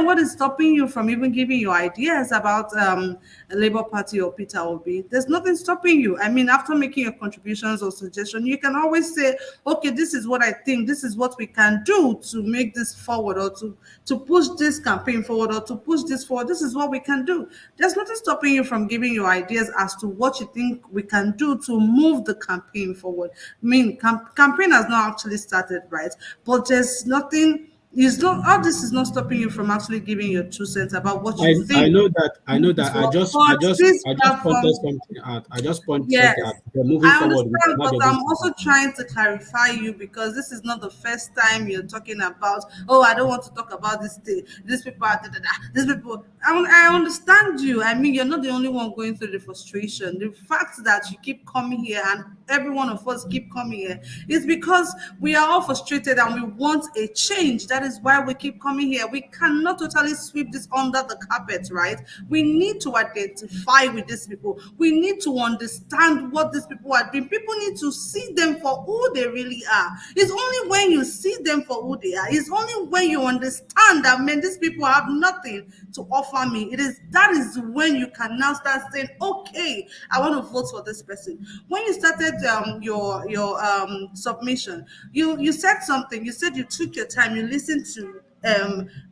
what is stopping you from even giving your ideas about Labour Party or Peter Obi? There's nothing stopping you. I mean, after making your contributions or suggestion, you can always say, okay, this is what I think, this is what we can do to make this forward, or to push this campaign forward, or to push this forward. This is what we can do. There's nothing stopping you from giving your ideas as to what you think we can do to move the campaign forward. I mean, campaign has not actually started, right? But there's nothing, it's not, all this is not stopping you from actually giving your 2 cents about what you I think. know that. I know that. But this I just pointed platform, something out. I just pointed yes, something out. We're moving I forward. We understand, cannot but be able I'm to also trying to clarify you, because this is not the first time you're talking about, oh, I don't want to talk about this thing. These people are, da, da, da. These people, I understand you. I mean, you're not the only one going through the frustration. The fact that you keep coming here, and every one of us keep coming here, is because we are all frustrated and we want a change. That is why we keep coming here. We cannot totally sweep this under the carpet, right? We need to identify with these people. We need to understand what these people are doing. People need to see them for who they really are. It's only when you see them for who they are, it's only when you understand that, man, these people have nothing to offer me. That is when you can now start saying, okay, I want to vote for this person. When you started your submission, you said something. You said you took your time, you listened to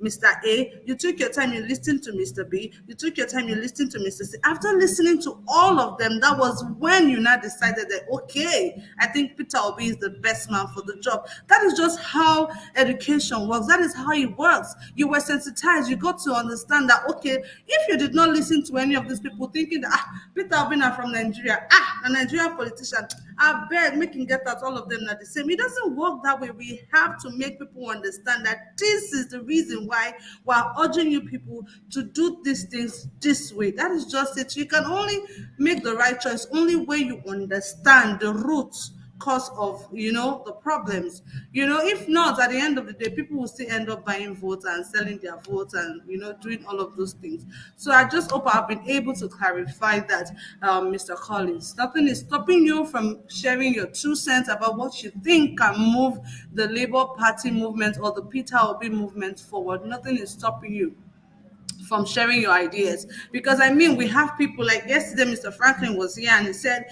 Mr. A, you took your time, you listened to Mr. B, you took your time, you listened to Mr. C. After listening to all of them, that was when you now decided that, okay, I think Peter Obi is the best man for the job. That is just how education works. That is how it works. You were sensitized. You got to understand that, okay, if you did not listen to any of these people thinking that, Peter Obi are from Nigeria, a Nigerian politician, I beg, make him get out, all of them are the same. It doesn't work that way. We have to make people understand that this is the reason why we're urging you people to do these things this way. That is just it. You can only make the right choice only when you understand the roots cause of the problems. If not, at the end of the day, people will still end up buying votes and selling their votes and doing all of those things. So I just hope I've been able to clarify that, Mr. Collins. Nothing is stopping you from sharing your 2 cents about what you think can move the Labour Party movement or the Peter Obi movement forward. Nothing is stopping you from sharing your ideas, because I mean, we have people like yesterday. Mr. Franklin was here and he said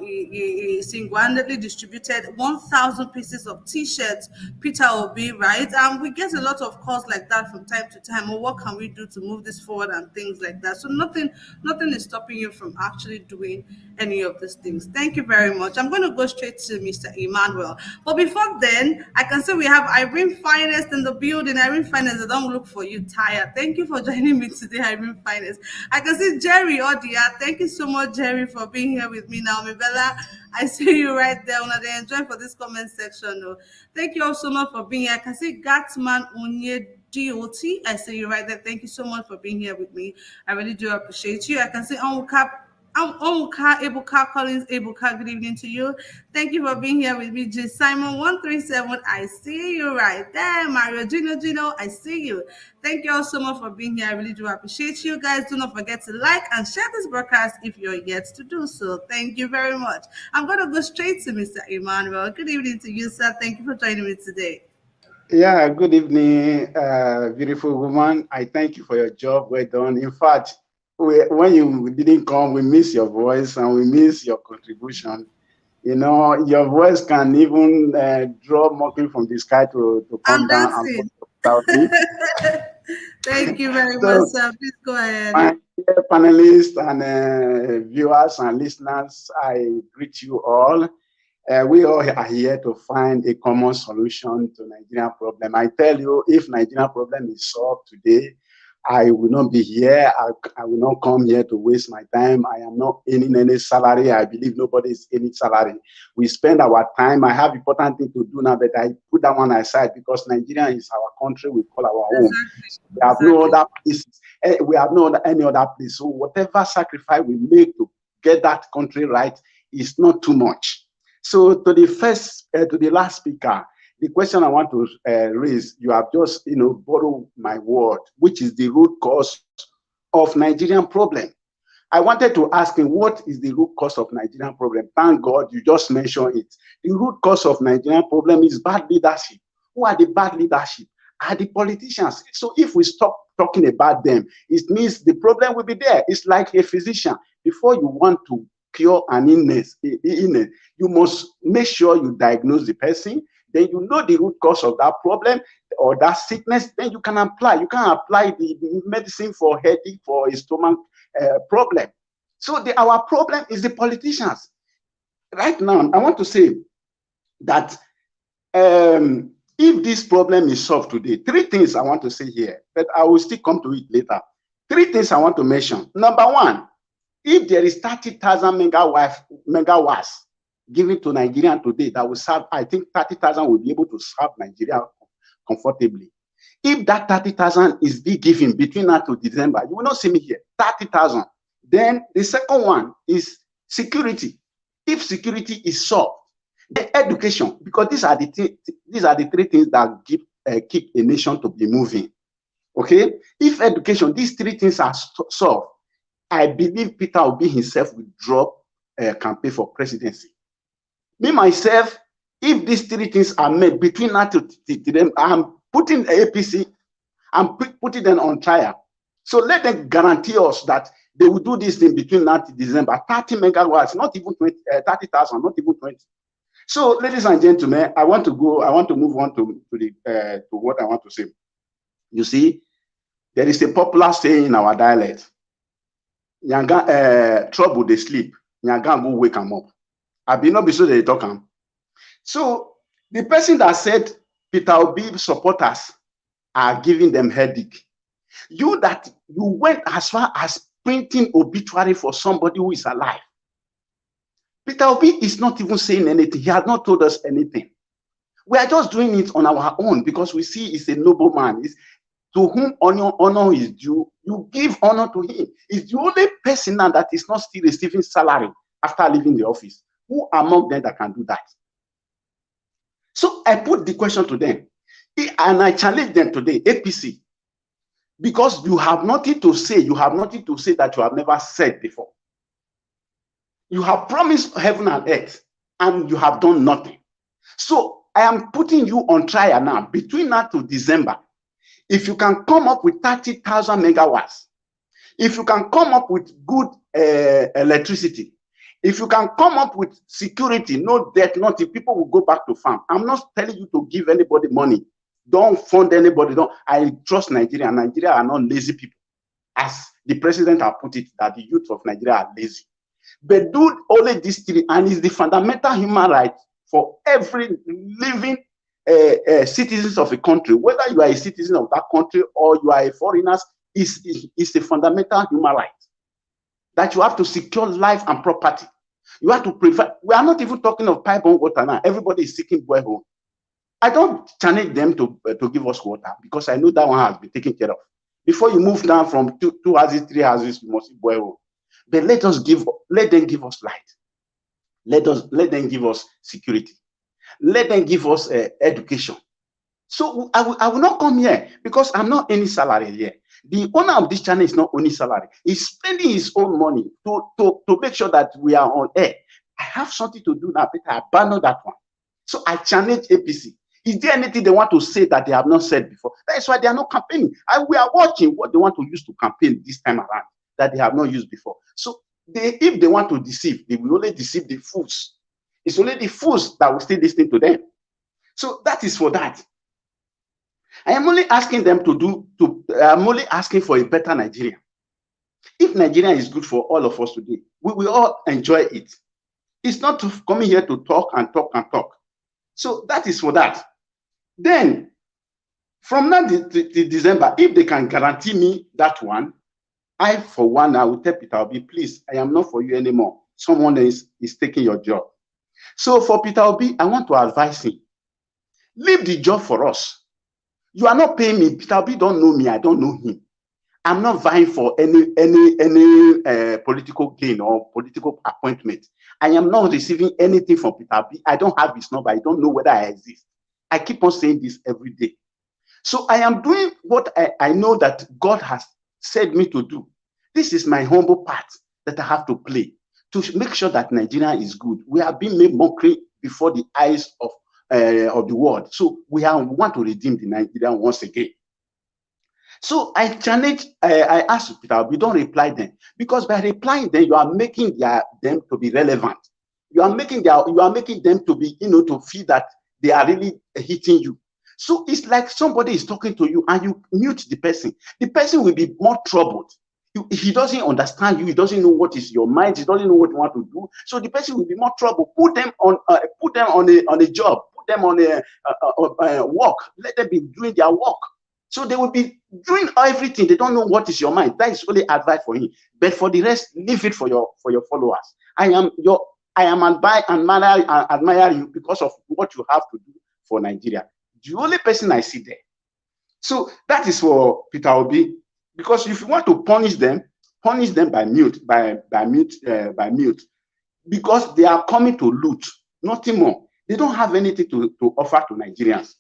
he single-handedly distributed 1,000 pieces of t-shirts, Peter Obi, right? And we get a lot of calls like that from time to time. Well, what can we do to move this forward and things like that? So nothing is stopping you from actually doing any of these things. Thank you very much. I'm going to go straight to Mr. Emmanuel, but before then, I can say we have Irene Finest in the building. Irene Finest, I don't look for you tired. Thank you for joining me today, Irene Finest. I can see Jerry Odia. Thank you so much, Jerry, for being here with me. Naomi Bella, I see you right there. Una dey enjoy for this comment section. Oh. Thank you all so much for being here. I can see Gatsman Onye DOT. I see you right there. Thank you so much for being here with me. I really do appreciate you. I can see Onwuka Ebuka Collins Ebuka. Good evening to you. Thank you for being here with me. J Simon 137. I see you right there. Mario Gino, I see you. Thank you all so much for being here. I really do appreciate you guys. Do not forget to like and share this broadcast if you're yet to do so. Thank you very much. I'm going to go straight to Mr. Emmanuel. Good evening to you, sir. Thank you for joining me today. Yeah, good evening, beautiful woman. I thank you for your job. Well done. In fact, when you didn't come, we miss your voice and we miss your contribution. Your voice can even draw mockery from the sky to come down. And thank you very much, sir. Please go ahead. My dear panelists and viewers and listeners, I greet you all. We all are here to find a common solution to Nigerian problem. I tell you, if Nigerian problem is solved today, I will not be here. I will not come here to waste my time. I am not earning any salary. I believe nobody is earning salary. We spend our time. I have important things to do now, but I put that one aside because Nigeria is our country. We call our home. We have no other places. We have no any other place. So whatever sacrifice we make to get that country right is not too much. So to the last speaker, the question I want to raise, you have just, borrowed my word, which is the root cause of Nigerian problem. I wanted to ask him, what is the root cause of Nigerian problem? Thank God you just mentioned it. The root cause of Nigerian problem is bad leadership. Who are the bad leadership? are the politicians. So if we stop talking about them, it means the problem will be there. It's like a physician. Before you want to cure an illness, you must make sure you diagnose the person. Then you know the root cause of that problem or that sickness. Then you can apply. You can apply the medicine for headache, for a stomach problem. So our problem is the politicians. Right now, I want to say that if this problem is solved today, three things I want to say here, but I will still come to it later. Three things I want to mention. Number one, if there is 30,000 megawatts given to Nigeria today that will serve, I think 30,000 will be able to serve Nigeria comfortably. If that 30,000 is be given between now to December, you will not see me here, 30,000. Then the second one is security. If security is solved, the education, because these are the three things that keep a nation to be moving. Okay, if education, these three things are solved, I believe Peter Obi himself will drop a campaign for presidency. Me myself, if these three things are made between now to them, I'm putting APC, I'm putting them on trial. So let them guarantee us that they will do this thing between now to December. 30 megawatts, not even 30,000, not even 20. So, ladies and gentlemen, I want to move on to what I want to say. You see, there is a popular saying in our dialect: trouble they sleep, Nyanga go wake them up. I be not be so they talk am. So the person that said Peter Obi supporters are giving them headache. You went as far as printing obituary for somebody who is alive. Peter Obi is not even saying anything. He has not told us anything. We are just doing it on our own because we see he's a noble man. To whom honor is due, you give honor to him. He's the only person now that is not still receiving salary after leaving the office. Who among them that can do that? So I put the question to them, and I challenge them today, APC, because you have nothing to say. You have nothing to say that you have never said before. You have promised heaven and earth, and you have done nothing. So I am putting you on trial now, between now to December. If you can come up with 30,000 megawatts, if you can come up with good electricity, if you can come up with security, no debt, nothing, people will go back to farm. I'm not telling you to give anybody money. Don't fund anybody. I trust Nigeria. Nigeria are not lazy people. As the president has put it, that the youth of Nigeria are lazy. But do only these three, and it's the fundamental human right for every living citizens of a country, whether you are a citizen of that country or you are a foreigner, is a fundamental human right that you have to secure life and property. You have to prevent. We are not even talking of pipe-borne water now. Everybody is seeking borehole. I don't challenge them to give us water because I know that one has been taken care of. Before you move down from two houses, 3 houses, you must see borehole. But let them give us light. Let them give us security. Let them give us education. So I will not come here because I'm not any salary here. The owner of this channel is not only salary. He's spending his own money to make sure that we are on air. I have something to do now, but I abandon that one. So I challenge APC. Is there anything they want to say that they have not said before? That is why they are not campaigning. And we are watching what they want to use to campaign this time around that they have not used before. So if they want to deceive, they will only deceive the fools. It's only the fools that will still listen to them. So that is for that. I am only asking them I'm only asking for a better Nigeria. If Nigeria is good for all of us today, we will all enjoy it. It's not coming here to talk and talk and talk. So that is for that. Then, from now to December, if they can guarantee me that one, I, for one, I will tell Peter Obi, please, I am not for you anymore. Someone is taking your job. So for Peter Obi, I want to advise him, leave the job for us. You are not paying me. Peter Obi don't know me. I don't know him. I'm not vying for any political gain or political appointment. I am not receiving anything from Peter Obi. I don't have his number. I don't know whether I exist. I keep on saying this every day. So I am doing what I know that God has said me to do. This is my humble part that I have to play to make sure that Nigeria is good. We have been made mockery before the eyes of of the world. So we want to redeem the Nigerian once again. So I challenge, I ask Peter, we don't reply them, because by replying them, you are making them to be relevant. You are making them to be, to feel that they are really hitting you. So it's like somebody is talking to you and you mute the person. The person will be more troubled. He doesn't understand you. He doesn't know what is your mind. He doesn't know what you want to do. So the person will be more troubled. Put them on a job. Put them on a work. Let them be doing their work. So they will be doing everything. They don't know what is your mind. That is only advice for him. But for the rest, leave it for your followers. I admire you because of what you have to do for Nigeria. The only person I see there. So that is for Peterobi. Because if you want to punish them by mute. Because they are coming to loot, nothing more. They don't have anything to offer to Nigerians.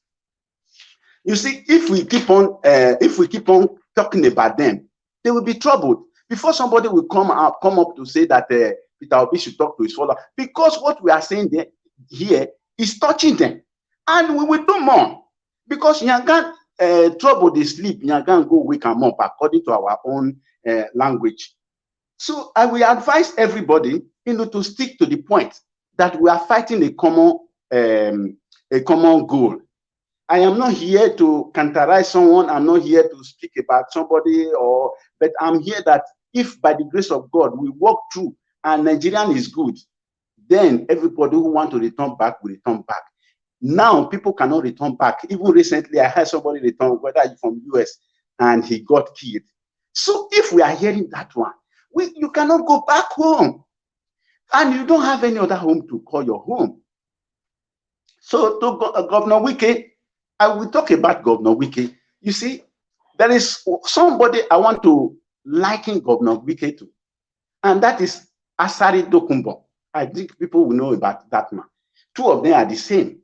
You see, if we keep on talking about them, they will be troubled. Before somebody will come up to say that Peterobi should talk to his follower, because what we are saying here is touching them, and we will do more. Because Yangan trouble they sleep, Yangan go wake them up according to our own language. So I will advise everybody, to stick to the point that we are fighting a common goal. I am not here to counterize someone. I'm not here to speak about somebody, but I'm here that if by the grace of God we walk through and Nigerian is good, then everybody who wants to return back will return back. Now people cannot return back. Even recently, I heard somebody return, whether from US, and he got killed. So if we are hearing that one, you cannot go back home, and you don't have any other home to call your home. So to Governor WIKE, I will talk about Governor WIKE. You see, there is somebody I want to liken Governor WIKE to, and that is Asari Dokumbo. I think people will know about that man. Two of them are the same.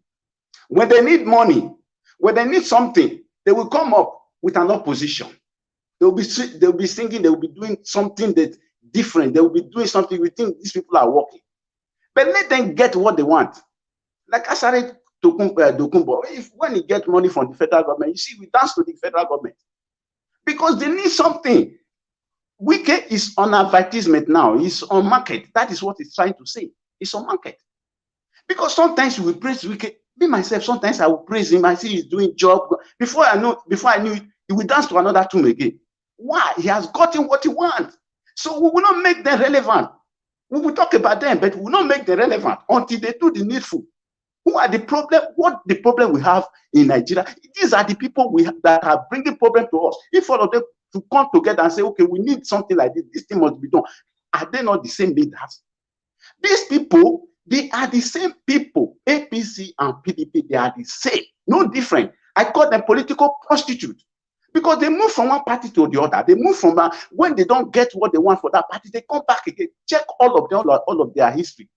When they need money, when they need something, they will come up with an opposition. They'll be singing, they will be doing something that's different. They will be doing something we think these people are working. But let them get what they want. Like Asari Dokumbo, when he gets money from the federal government, you see, we dance to the federal government because they need something. WIKE is on advertisement now. It's on market. That is what he's trying to say. It's on market. Because sometimes you will praise WIKE. Me myself, sometimes I will praise him. I see he's doing job. Before I knew it, he will dance to another tune again. Why? He has gotten what he wants. So we will not make them relevant. We will talk about them, but we will not make them relevant until they do the needful. Who are the problem? What the problem we have in Nigeria? These are the people that are bringing problem to us. If all of them to come together and say, okay, we need something like this, this thing must be done. Are they not the same leaders? These people, they are the same people. APC and PDP, they are the same, no different. I call them political prostitutes because they move from one party to the other. They move from when they don't get what they want for that party, they come back again. Check all of them, all of their history.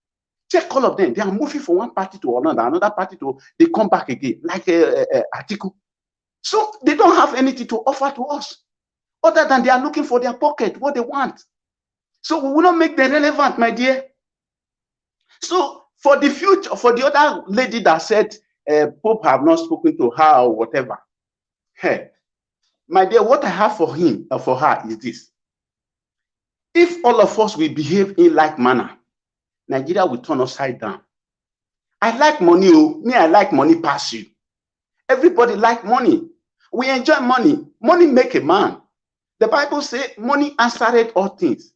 Check all of them. They are moving from one party to another party to, they come back again, like Atiku. So they don't have anything to offer to us other than they are looking for their pocket, what they want. So we will not make them relevant, my dear. So for the future, for the other lady that said Pope have not spoken to her or whatever, hey, my dear, what I have for him or for her is this. If all of us will behave in like manner, Nigeria will turn upside down. I like money. Me, I like money past you. Everybody like money. We enjoy money. Money make a man. The Bible says money answered all things.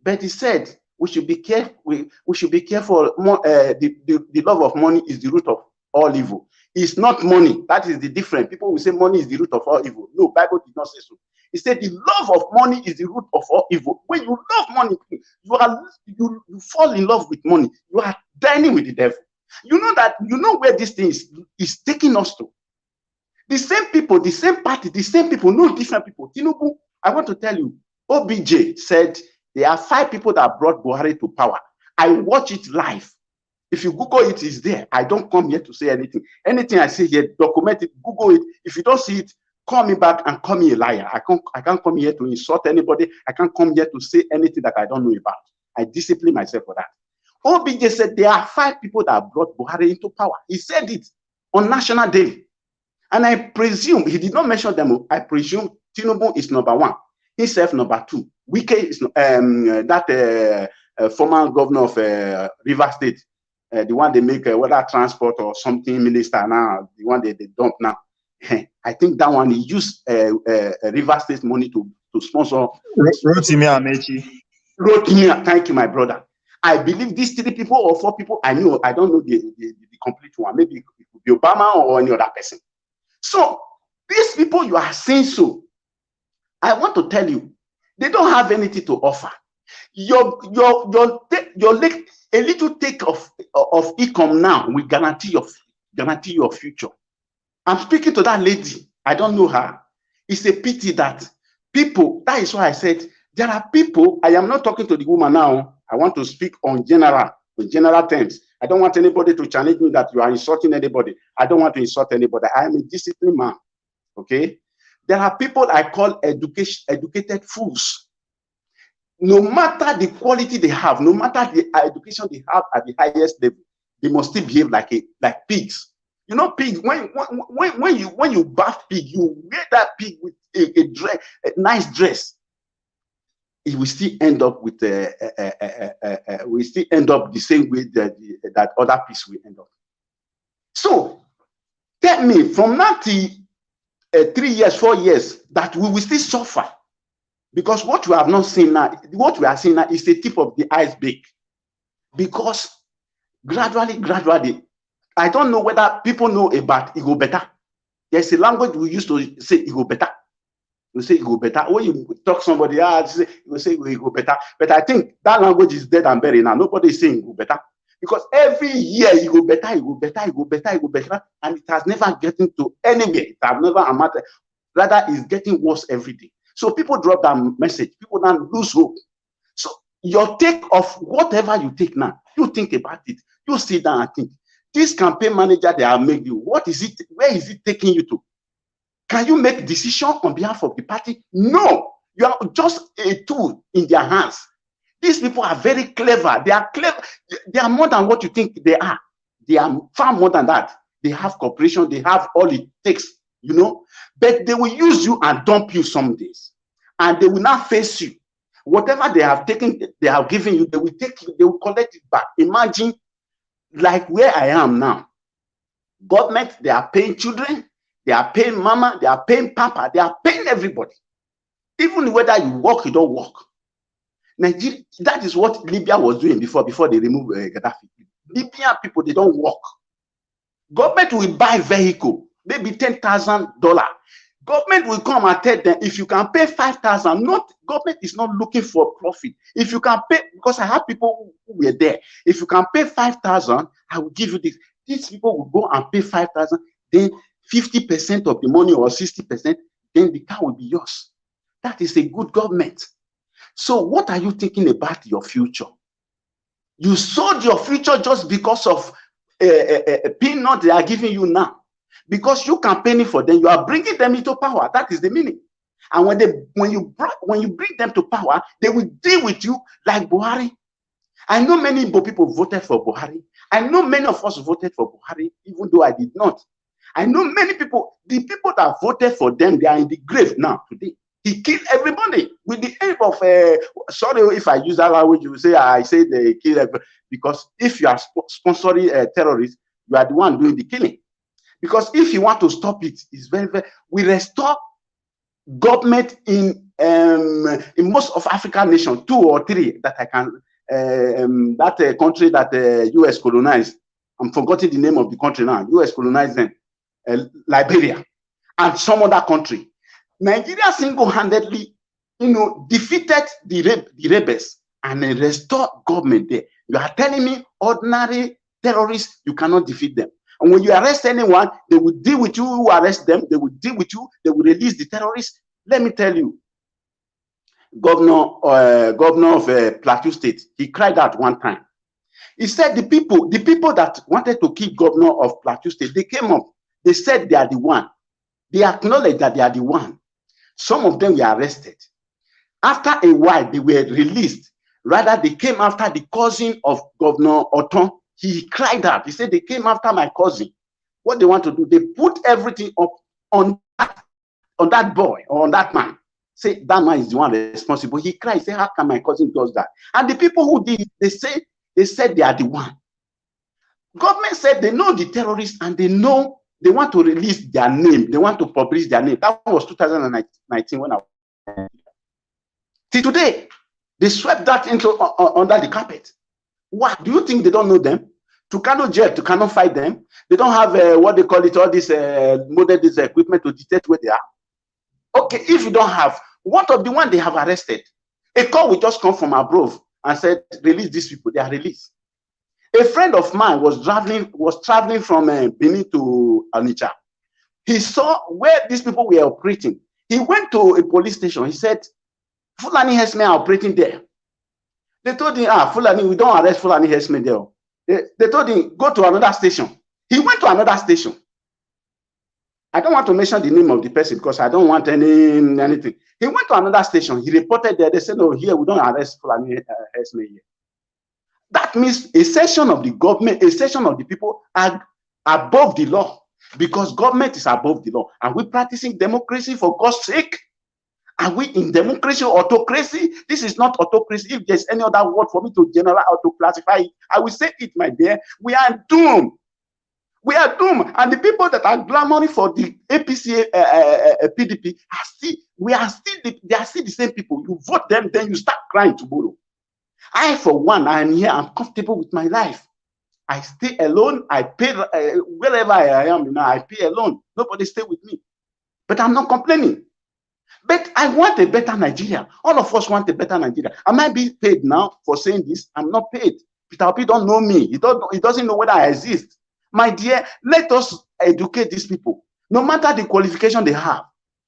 But he said we should be careful. We should be careful. The love of money is the root of all evil. It's not money. That is the difference. People will say money is the root of all evil. No, Bible did not say so. He said the love of money is the root of all evil. When you love money, you fall in love with money. You are dining with the devil. You know where this thing is taking us to. The same people, the same party, the same people, no different people. Tinubu, I want to tell you, OBJ said there are 5 people that brought Buhari to power. I watch it live. If you Google it, it's there. I don't come here to say anything. Anything I say here, document it, Google it. If you don't see it, call me back and call me a liar. I can't come here to insult anybody. I can't come here to say anything that I don't know about. I discipline myself for that. OBJ said there are 5 people that brought Buhari into power. He said it. on National Day. And I presume, he did not mention them, I presume Tinubu is number one, himself number two. WIKE is former governor of River State, the one they make whether transport or something minister now, the one they dump now. I think that one, he used River State money to sponsor. Rotimi Amechi. Rotimi, thank you, my brother. I believe these 3 people or 4 people, I don't know the complete one. Maybe it could be Obama or any other person. So these people you are saying so, I want to tell you, they don't have anything to offer. A little take of income now will guarantee your future. I'm speaking to that lady. I don't know her. It's a pity that people, that is why I said there are people. I am not talking to the woman now. I want to speak on general terms. I don't want anybody to challenge me that you are insulting anybody. I don't want to insult anybody. I am a disciplined man. Okay? There are people I call educated fools. No matter the quality they have, no matter the education they have at the highest level, they must still behave like pigs. You know, pigs, when you bath pig, you wear that pig with a nice dress. It will still end up with the same way that other pigs will end up. So tell me, from now to 3 years, 4 years, that we will still suffer, because what we have not seen now, what we are seeing now is the tip of the iceberg. Because gradually, I don't know whether people know about it go better. There's a language we used to say it go better. You say it go better. When you talk somebody, you say it go better. But I think that language is dead and buried now. Nobody is saying it go better. Because every year it go better, it go better, it go better, it go better. And it has never gotten to anywhere. It has never amounted. Rather, it's getting worse every day. So people drop that message. People now lose hope. So your take of whatever you take now, you think about it. You sit down and think. This campaign manager they have made you, what is it? Where is it taking you to? Can you make decision on behalf of the party? No, you are just a tool in their hands. These people are very clever. They are clever. They are more than what you think they are. They are far more than that. They have cooperation. They have all it takes, you know. But they will use you and dump you some days, and they will not face you. Whatever they have taken, they have given you, they will take you. They will collect it back. Imagine, like where I am now. Government, they are paying children. They are paying mama, they are paying papa, they are paying everybody. Even whether you work, you don't work. Nigeria, that is what Libya was doing before they removed Gaddafi. Libyan people, they don't work. Government will buy vehicle, maybe $10,000. Government will come and tell them, if you can pay 5,000, government is not looking for profit. If you can pay, because I have people who were there, if you can pay 5,000, I will give you this. These people will go and pay 5,000, then 50% of the money or 60%, then the car will be yours. That is a good government. So what are you thinking about your future? You sold your future just because of a peanut they are giving you now. Because you campaigning for them, you are bringing them into power. That is the meaning. And when you bring them to power, they will deal with you like Buhari. I know many Igbo people voted for Buhari. I know many of us voted for Buhari, even though I did not. I know many people, the people that voted for them, they are in the grave now today. He killed everybody with the aim of, sorry if I use that language, you say, I say they kill everybody. Because if you are sponsoring terrorists, you are the one doing the killing. Because if you want to stop it, it's very, we restore government in most of African nations, 2 or 3 that I can, that country that US colonized. I'm forgetting the name of the country now. US colonized them. Liberia and some other country. Nigeria single-handedly, defeated the rebels and restored government there. You are telling me ordinary terrorists, you cannot defeat them. And when you arrest anyone, they will deal with you who arrest them. They will deal with you. They will release the terrorists. Let me tell you, governor of Plateau State, he cried out one time. He said the people that wanted to kill governor of Plateau State, they came up. They said they are the one. They acknowledged that they are the one. Some of them were arrested. After a while, they were released. Rather, they came after the cousin of Governor Oton. He cried out. He said, they came after my cousin. what they want to do, they put everything up on that boy or on that man. Say that man is the one responsible. He cries, say, how come my cousin does that? And the people who did it, they said they are the one. Government said they know the terrorists and they know they want to release their name. They want to publish their name. That was 2019 when I was. Till today, they swept that into under the carpet. What do you think they don't know them? Tucano jet, you cannot fight them. They don't have what they call it, all this modern this equipment to detect where they are. Okay, if you don't have, what of the one they have arrested? A call will just come from above and said, release these people. They are released. A friend of mine was traveling from Benin to Onitsha. He saw where these people were operating. He went to a police station. He said, Fulani herdsmen are operating there. They told him, Fulani, we don't arrest Fulani herdsmen there. They told him, go to another station. He went to another station. I don't want to mention the name of the person because I don't want anything. He went to another station. He reported there. They said, no, here we don't arrest Fulani herdsmen here. That means a section of the government, a section of the people are above the law because government is above the law. Are we practicing democracy for God's sake? Are we in democracy or autocracy? This is not autocracy. If there's any other word for me to generalize or to classify it, I will say it, my dear. We are doomed. We are doomed. And the people that are clamoring for the APC, PDP, they are still the same people. You vote them, then you start crying tomorrow. I, for one, I am here. I'm comfortable with my life. I stay alone. I pay wherever I am. I pay alone. Nobody stay with me. But I'm not complaining. But I want a better Nigeria. All of us want a better Nigeria. Am I being paid now for saying this? I'm not paid. Peterobi don't know me. He doesn't know whether I exist. My dear, let us educate these people. No matter the qualification they have,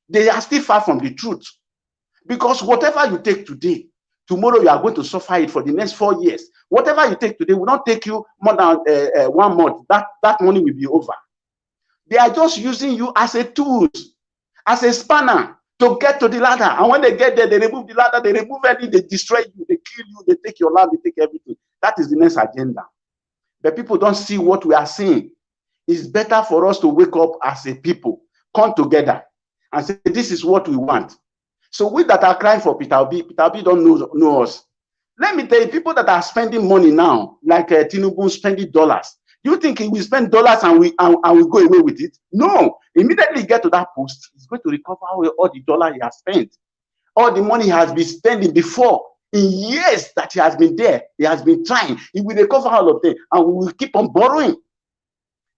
they are still far from the truth. Because whatever you take today, tomorrow you are going to suffer it for the next 4 years. Whatever you take today will not take you more than 1 month. That money will be over. They are just using you as a tool, as a spanner to get to the ladder. And when they get there, they remove the ladder, they remove everything, they destroy you, they kill you, they take your land, they take everything. That is the next agenda. But people don't see what we are seeing. It's better for us to wake up as a people, come together and say, this is what we want. So we that are crying for Peterobi don't know us. Let me tell you, people that are spending money now, like Tinubu spending dollars, do you think he will spend dollars and we go away with it? No. Immediately get to that post, he's going to recover all the dollar he has spent. All the money he has been spending before. In years that he has been there, he has been trying. He will recover all of them and we will keep on borrowing.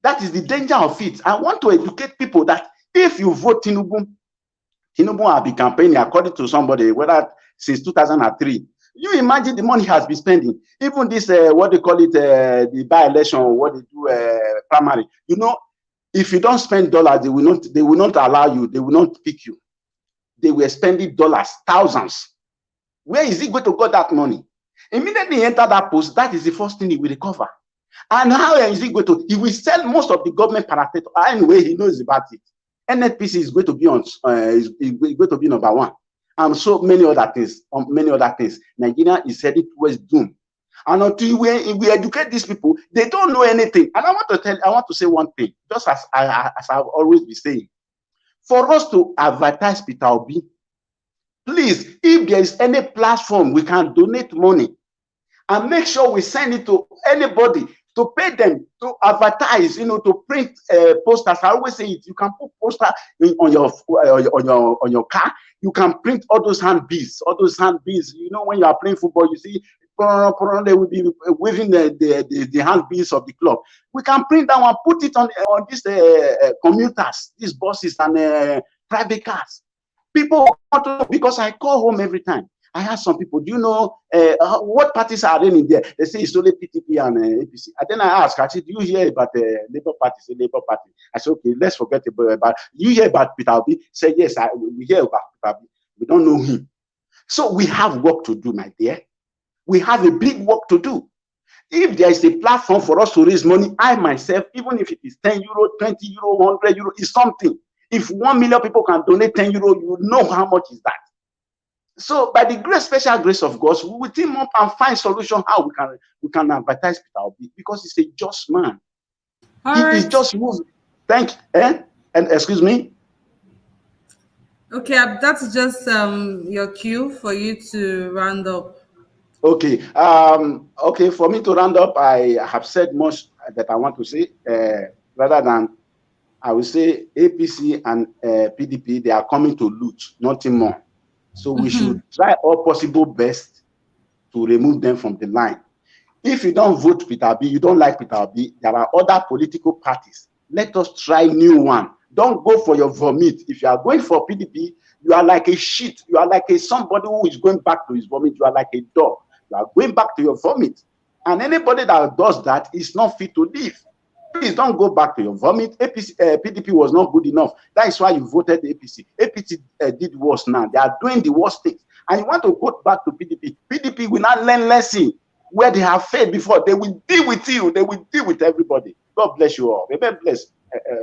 That is the danger of it. I want to educate people that if you vote Tinubu has been campaigning according to somebody, whether since 2003. You imagine the money he has been spending. Even this, what they call it, the by-election, what they do, primary. You know, if you don't spend dollars, they will not allow you. They will not pick you. They were spending dollars, thousands. Where is he going to get that money? Immediately he enter that post, that is the first thing he will recover. And how is he going to? He will sell most of the government parastatal. Anyway, he knows about it. NFPC is going to be on is going to be number 1, and so many other things. Nigeria is headed towards doom, and until we educate these people, they don't know anything. And I want to say one thing, just as I've always been saying, for us to advertise Peterobi, please, if there is any platform we can donate money, and make sure we send it to anybody to pay them to advertise, to print posters. I always say it. You can put poster on your car. You can print all those handbills. When you are playing football, you see they will be waving the handbills of the club. We can print that one, put it on these commuters, these buses and private cars. People want to know, because I call home every time. I ask some people, do you know what parties are in there? They say it's only PDP and APC. And then I ask, do you hear about the Labour Party? Say Labour Party. I said, okay, let's forget about. You hear about Peterobi? Say yes, we hear about Peterobi. We don't know him. So we have work to do, my dear. We have a big work to do. If there is a platform for us to raise money, I myself, even if it is 10 euro, 20 euro, 100 euro, is something. If 1 million people can donate 10 euro, you know how much is that. So by the special grace of God, we will team up and find solution how we can advertise Peterobi, because he's a just man. He is just moving. And excuse me. Okay, that's just your cue for you to round up. Okay. Okay. For me to round up, I have said much that I want to say. Rather than, I will say APC and PDP, they are coming to loot, nothing more. So we should try all possible best to remove them from the line. If you don't vote Peterobi, you don't like Peterobi, there are other political parties. Let us try new one. Don't go for your vomit. If you are going for PDP, you are like a shit. You are like somebody who is going back to his vomit. You are like a dog. You are going back to your vomit. And anybody that does that is not fit to live. Please don't go back to your vomit. PDP was not good enough. That is why you voted the APC. APC did worse now. They are doing the worst things. And you want to go back to PDP. PDP will not learn lesson where they have failed before. They will deal with you. They will deal with everybody. God bless you all. May God bless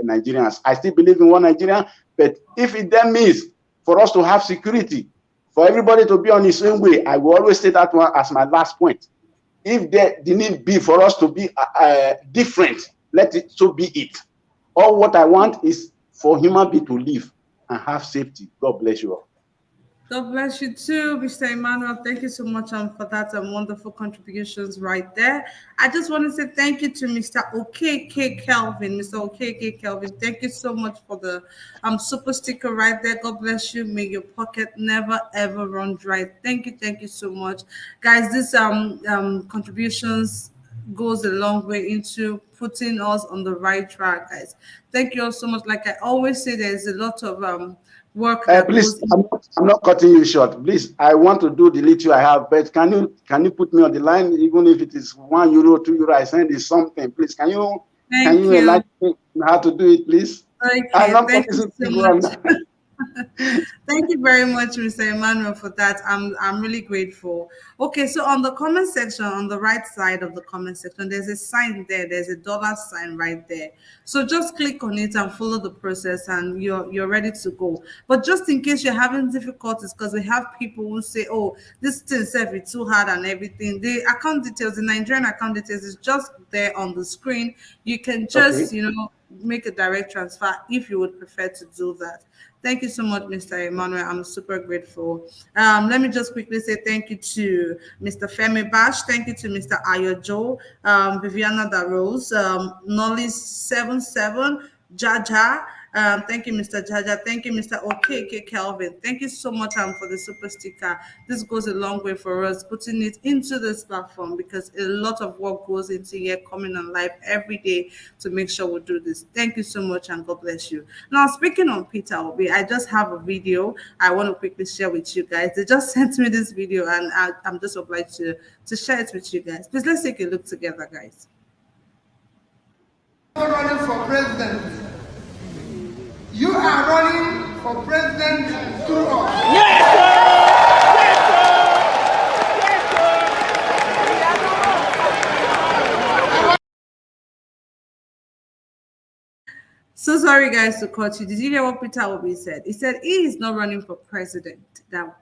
Nigerians. I still believe in one Nigeria, but if it then means for us to have security, for everybody to be on his own way, I will always say that one as my last point. If the need be for us to be different, let it so be it. All what I want is for human being to live and have safety. God bless you all. God bless you too, Mr. Emmanuel. Thank you so much for that wonderful contributions right there. I just want to say thank you to Mr. OKK Kelvin. Mr. OKK Kelvin, thank you so much for the super sticker right there. God bless you. May your pocket never ever run dry. Thank you so much. Guys, this contributions goes a long way into putting us on the right track, guys. Thank you all so much. Like I always say, there's a lot of work that please, goes I'm not cutting you short. Please, I want to do the little I have, but can you put me on the line, even if it is €1, €2? I send you something. Please, can you enlighten me how to do it, please? Okay, I'm not thank you so much. Thank you very much, Mr. Emmanuel, for that. I'm really grateful. Okay, so on the comment section, on the right side of the comment section, there's a sign there. There's a dollar sign right there. So just click on it and follow the process, and you're ready to go. But just in case you're having difficulties, because we have people who say, "Oh, this thing is too hard and everything." The account details, the Nigerian account details, is just there on the screen. You can just, make a direct transfer if you would prefer to do that. Thank you so much, Mr. Emmanuel. I'm super grateful. Let me just quickly say thank you to Mr. Femi Bash. Thank you to Mr. Ayojo, Viviana Darose, Nolly77, Jaja. Thank you, Mr. Jaja. Thank you, Mr. OKK Kelvin. Thank you so much for the super sticker. This goes a long way for us, putting it into this platform, because a lot of work goes into here, coming on live every day to make sure we do this. Thank you so much, and God bless you. Now, speaking on Peterobi, I just have a video I want to quickly share with you guys. They just sent me this video, and I'm just obliged to share it with you guys. Please, let's take a look together, guys. Running for president. You are running for president through us. Yes, sir! So sorry, guys, to cut you. Did you hear what Peterobi said? He said he is not running for president. That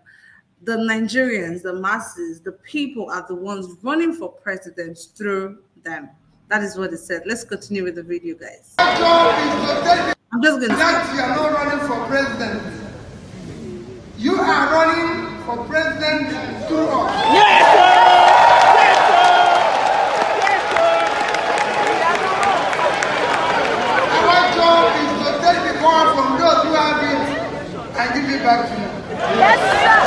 the Nigerians, the masses, the people are the ones running for president through them. That is what he said. Let's continue with the video, guys. I'm just going to that you are not running for president. You are running for president through us. Yes, sir! Yes, sir! Our job is to take the power from those who have it and give it back to you. Yes, sir!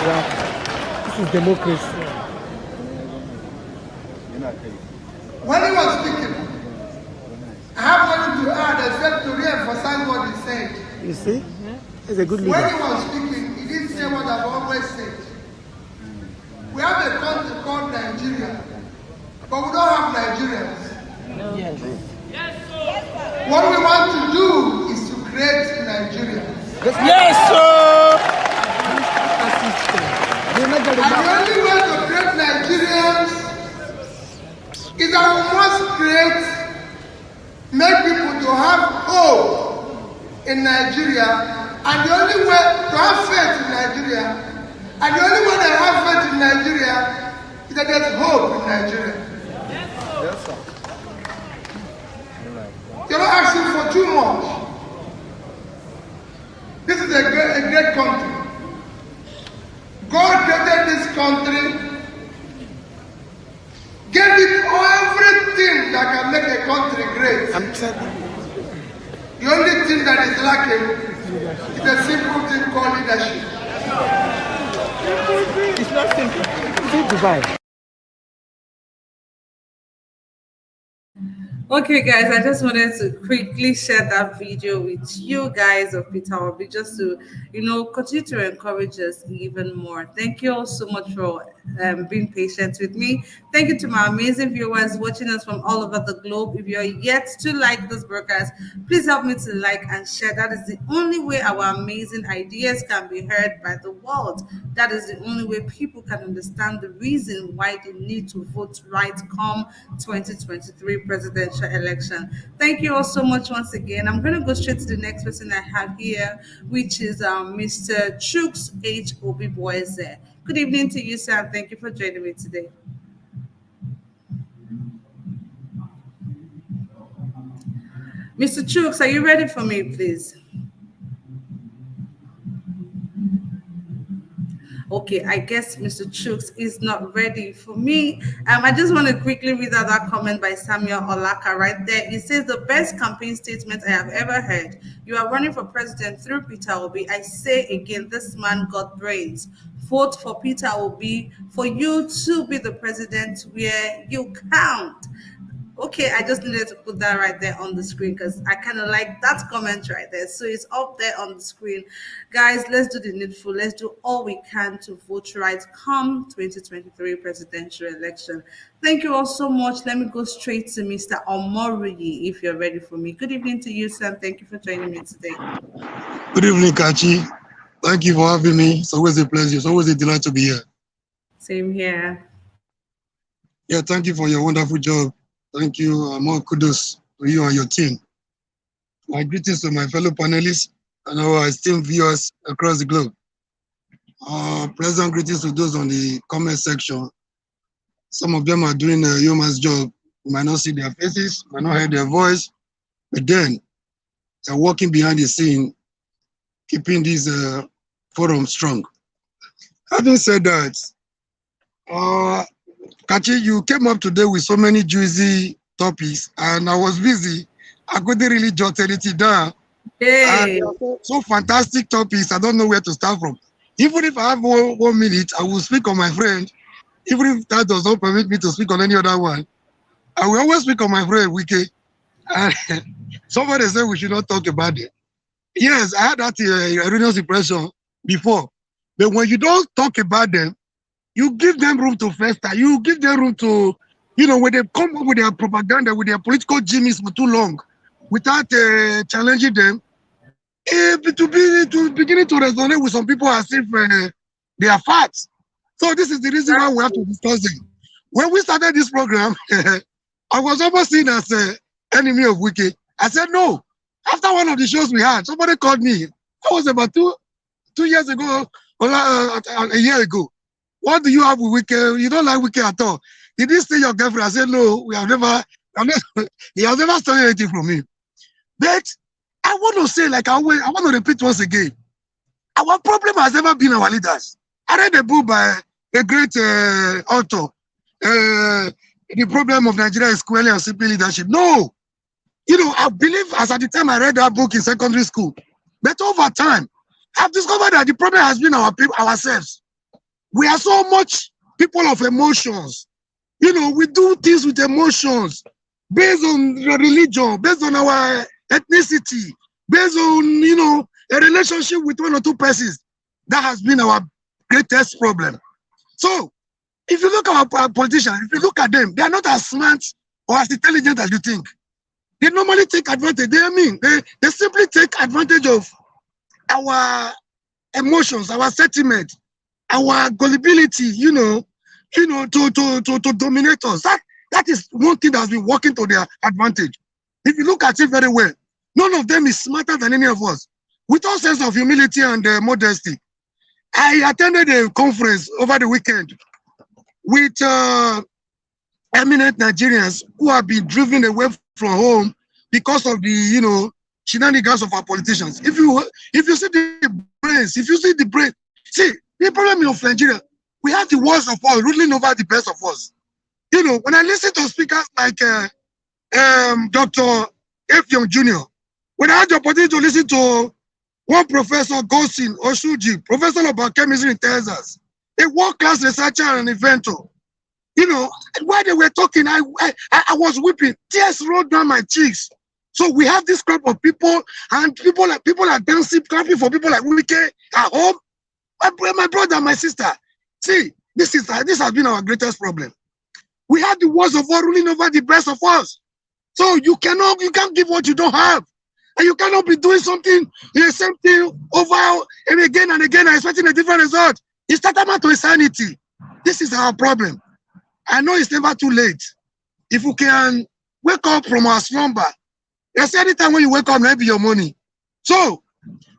Yeah. This is democracy. When he was speaking, I have nothing to add except to re-emphasize what he said. You see? He's a good leader. When he was speaking, he didn't say what I've always said. We have a country called Nigeria, but we don't have Nigerians. Yes. What we want to do is to create Nigeria. Yes, sir! And the only way to create Nigerians is that we must make people to have hope in Nigeria, and the only way to have faith in Nigeria, and the only way they have faith in Nigeria is that there's hope in Nigeria. Yes, sir. You know, asking for too much. This is a great country. God created this country, gave it everything that can make a country great. I'm telling you. The only thing that is lacking is a simple thing called leadership. It's not simple. It's Dubai. Okay, guys, I just wanted to quickly share that video with you guys of Peterobi, just to, continue to encourage us even more. Thank you all so much for being patient with me. Thank you to my amazing viewers watching us from all over the globe. If you're yet to like this broadcast, please help me to like and share. That is the only way our amazing ideas can be heard by the world. That is the only way people can understand the reason why they need to vote right come 2023 presidential election. Thank you all so much once again. I'm going to go straight to the next person I have here, which is Mr. Chooks H. Obi Boise. Good evening to you, sir. Thank you for joining me today. Mr. Chooks, are you ready for me, please? Okay, I guess Mr. Chooks is not ready for me. I just want to quickly read out that comment by Samuel Olaka right there. It says, the best campaign statement I have ever heard. You are running for president through Peter Obi. I say again, this man got brains. Vote for Peter Obi for you to be the president where you count. Okay, I just needed to put that right there on the screen because I kind of like that comment right there. So it's up there on the screen. Guys, let's do the needful. Let's do all we can to vote right come 2023 presidential election. Thank you all so much. Let me go straight to Mr. Omoriyi if you're ready for me. Good evening to you, Sam. Thank you for joining me today. Good evening, Kachi. Thank you for having me. It's always a pleasure. It's always a delight to be here. Same here. Yeah, thank you for your wonderful job. Thank you. More kudos to you and your team. My greetings to my fellow panelists and our esteemed viewers across the globe. Pleasant greetings to those on the comment section. Some of them are doing a yeoman's job. You might not see their faces, might not hear their voice, but then they're working behind the scene, keeping this forum strong. Having said that, Kachi, you came up today with so many juicy topics, and I was busy. I couldn't really jot anything down. Hey. So fantastic topics, I don't know where to start from. Even if I have 1 minute, I will speak on my friend. Even if that does not permit me to speak on any other one, I will always speak on my friend, WIKE. And somebody said we should not talk about it. Yes, I had that erroneous impression before. But when you don't talk about them, you give them room to fester. You give them room to, when they come up with their propaganda, with their political gimmicks for too long, without challenging them, to beginning to resonate with some people as if they are facts. So this is the reason why we have to discuss it. When we started this program, I was almost seen as an enemy of WIKE. I said no. After one of the shows we had, somebody called me. That was about two years ago, or a year ago. What do you have with WIKE? You don't like WIKE at all. Did he say your girlfriend? I said, no, he has never stolen anything from me. But I want to say, I want to repeat once again, our problem has never been our leaders. I read a book by a great author, The Problem of Nigeria is Squarely and Simply Leadership. No, I believe as at the time I read that book in secondary school, but over time, I've discovered that the problem has been ourselves. We are so much people of emotions. We do things with emotions based on religion, based on our ethnicity, based on, a relationship with one or two persons. That has been our greatest problem. So, if you look at our politicians, if you look at them, they are not as smart or as intelligent as you think. They normally take advantage. They simply take advantage of our emotions, our sentiment, our gullibility, to dominate us. That is one thing that has been working to their advantage. If you look at it very well, none of them is smarter than any of us. With all sense of humility and modesty, I attended a conference over the weekend with eminent Nigerians who have been driven away from home because of the shenanigans of our politicians. If you see the brains, see the problem of Nigeria, we have the worst of all ruling over the best of us. When I listen to speakers like Dr. F. Young Jr., when I had the opportunity to listen to one professor, Gosin Oshuji, professor of biochemistry in Texas, a world-class researcher and inventor, while they were talking, I was weeping. Tears rolled down my cheeks. So we have this crop of people, and people are dancing, clapping for people like WIKE at home. My brother, my sister. See, this has been our greatest problem. We have the worst of all ruling over the best of us. So you can't give what you don't have. And you cannot be doing something, the same thing over and again and expecting a different result. It's tantamount to insanity. This is our problem. I know it's never too late. If we can wake up from our slumber, there's any time when you wake up, maybe your money. So,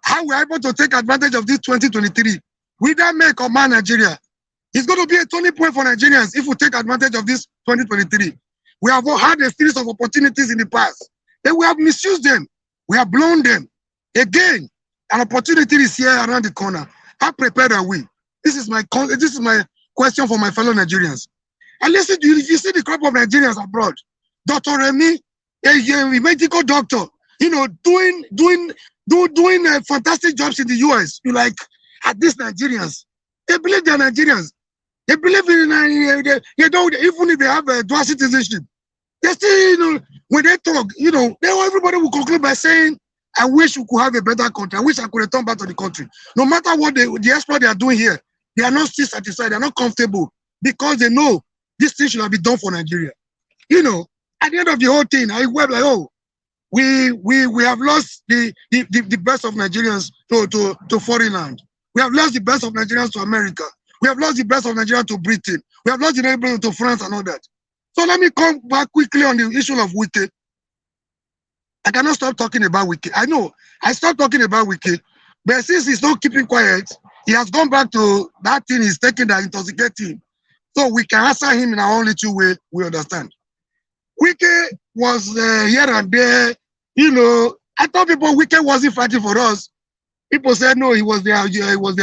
how we're able to take advantage of this 2023, without make or man Nigeria, it's going to be a turning point for Nigerians if we take advantage of this 2023. We have had a series of opportunities in the past. Then we have misused them. We have blown them. Again, an opportunity is here around the corner. How prepared are we? This is my question for my fellow Nigerians. And listen, if you see the crop of Nigerians abroad, Dr. Remy, a medical doctor, doing fantastic jobs in the US. You like, at these Nigerians, they believe they're Nigerians. They believe in, they don't, even if they have a dual citizenship, they still, when they talk, everybody will conclude by saying, I wish we could have a better country. I wish I could return back to the country. No matter what the exploit they are doing here, they are not still satisfied. They are not comfortable because they know this thing should have been done for Nigeria. At the end of the whole thing, I went like, oh, we have lost the best of Nigerians to foreign land. We have lost the best of Nigerians to America. We have lost the best of Nigerians to Britain. We have lost the best to France and all that. So let me come back quickly on the issue of WIKE. I cannot stop talking about WIKE. I know I stopped talking about WIKE, but since he's not keeping quiet, he has gone back to that thing he's taking that intoxicating. So we can answer him in our only two way we understand. WIKE was here and there, I thought people WIKE wasn't fighting for us. People said no, he was their hero, he was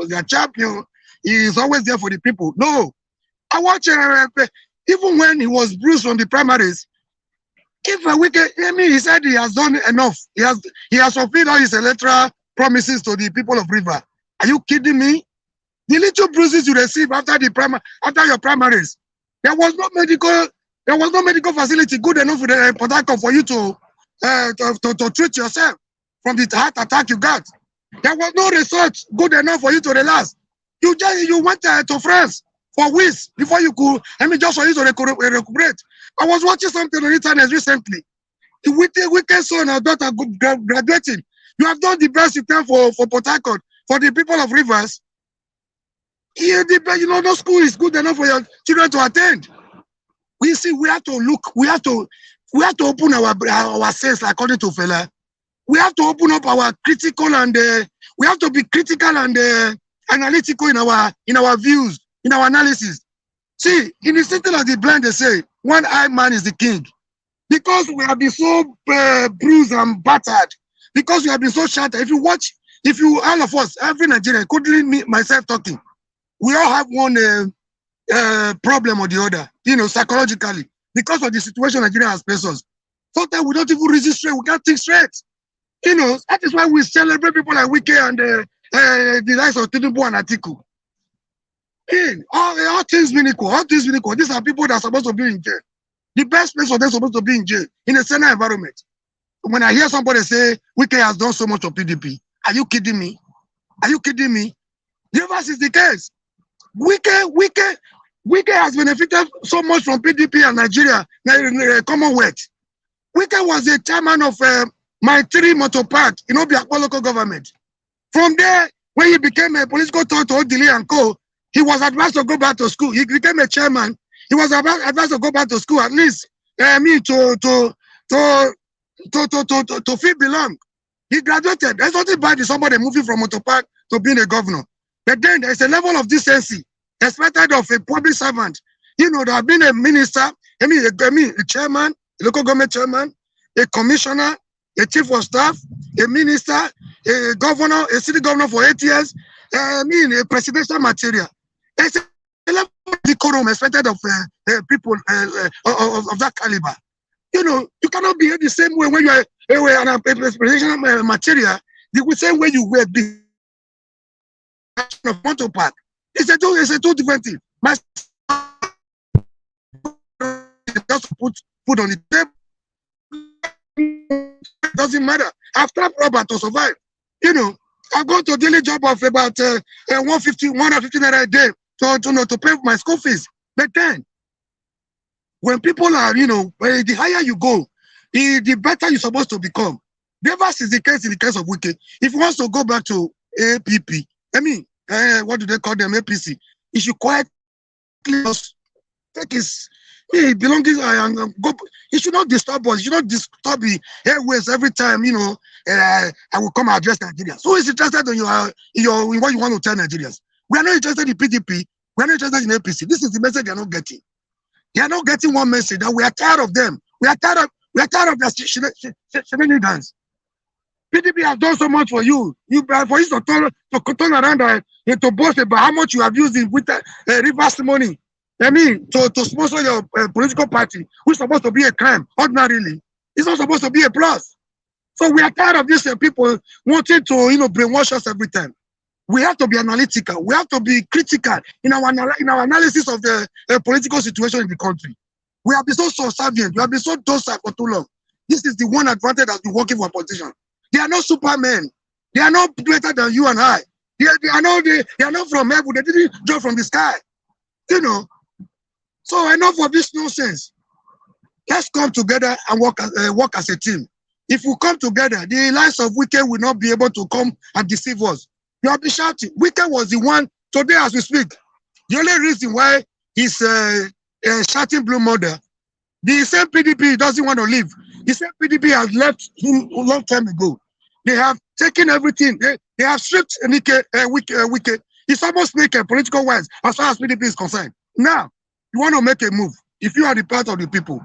their champion. He is always there for the people. No, I watch even when he was bruised from the primaries. If WIKE, he said he has done enough. He has fulfilled all his electoral promises to the people of River. Are you kidding me? The little bruises you receive after your primaries, there was no medical facility good enough in Port Harcourt for you to treat yourself from the heart attack you got. There was no research good enough for you to relax. You went to France for weeks before you could, just for you to recuperate. I was watching something on the internet recently. The WIKE son or daughter graduating. You have done the best you can for Port Harcourt, for the people of Rivers. No school is good enough for your children to attend. We have to open our sense according to Fela. We have to open up our critical and we have to be critical and analytical in our views, in our analysis. See, in the city of the blind, they say, one-eyed man is the king. Because we have been so bruised and battered, because we have been so shattered. All of us, every Nigerian, including me, myself talking, we all have one problem or the other, psychologically, because of the situation Nigeria has faced us. Sometimes we don't even reason straight, we can't think straight. That is why we celebrate people like WIKE and the likes of Tinubu and Atiku. All things being equal, these are people that are supposed to be in jail. The best place for them supposed to be in jail, in a saner environment. When I hear somebody say, WIKE has done so much for PDP, are you kidding me? Are you kidding me? The reverse is the case. WIKE has benefited so much from PDP and Nigeria, Commonwealth. WIKE was the chairman of my 3 motor park in Obiakpo local government. From there, when he became a political talk to Odili and Co., he was advised to go back to school. He became a chairman. He was advised to go back to school, at least to feel belong. He graduated. There's nothing bad in somebody moving from motor park to being a governor. But then there's a level of decency expected of a public servant. There have been a minister, a chairman, a local government chairman, a commissioner, a chief of staff, a minister, a governor, a city governor for 8 years. I mean, a presidential material. There's a level of decorum expected of people of that caliber. You know, you cannot behave the same way when you are a presidential material, the same way you were the counterpart. It's a two different thing. My just put food on the table. It doesn't matter. I've trapped rubber to survive. You know, I've gone to a daily job of about 150 naira a day to pay for my school fees. But then, when people are, you know, the higher you go, the better you're supposed to become. The reverse is the case in the case of WIKE. If he wants to go back to APP, I mean, what do they call them, APC? He should quietly take his belongings and go. He should not disturb us. He should not disturb the airways every time, you know, I will come and address Nigerians. Who is interested in in what you want to tell Nigerians? We are not interested in PDP. We are not interested in APC. This is the message they are not getting. They are not getting one message that we are tired of them. We are tired of their shenanigans. PDP has done so much for you. For you to turn around to boast about how much you have used with reverse money. I mean, to sponsor your political party, which is supposed to be a crime, ordinarily. It's not supposed to be a plus. So we are tired of these people wanting to, you know, brainwash us every time. We have to be analytical. We have to be critical in our analysis of the political situation in the country. We have been so subservient. We have been so docile for too long. This is the one advantage that's been working for politicians. They are not supermen. They are not greater than you and I. They are not from heaven. They didn't drop from the sky. You know. So enough of this nonsense. Let's come together and work as a team. If we come together, the likes of WIKE will not be able to come and deceive us. You have been shouting. WIKE was the one today as we speak. The only reason why he's shouting blue murder, the same PDP doesn't want to leave. The same PDP has left him a long time ago. They have taken everything. They have stripped WIKE. It's almost like a political wise as far as PDP is concerned. Now, you want to make a move. If you are the part of the people,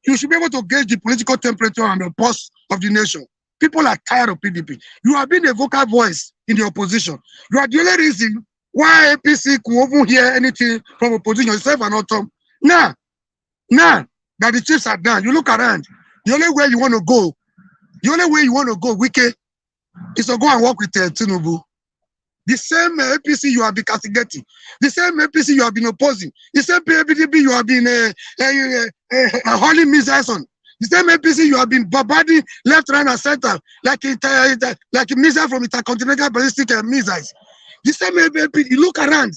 you should be able to gauge the political temperature and the pulse of the nation. People are tired of PDP. You have been a vocal voice in the opposition. You are the only reason why APC could even hear anything from opposition, yourself and autumn. Now that the chiefs are done, you look around. The only way you want to go, WIKE, is to go and work with Tinubu. The same APC you have been castigating, the same APC you have been opposing, the same PDP you have been hurling missiles on, the same APC you have been bombarding left, right, and center like a missile from intercontinental ballistic missiles. The same APC, you look around,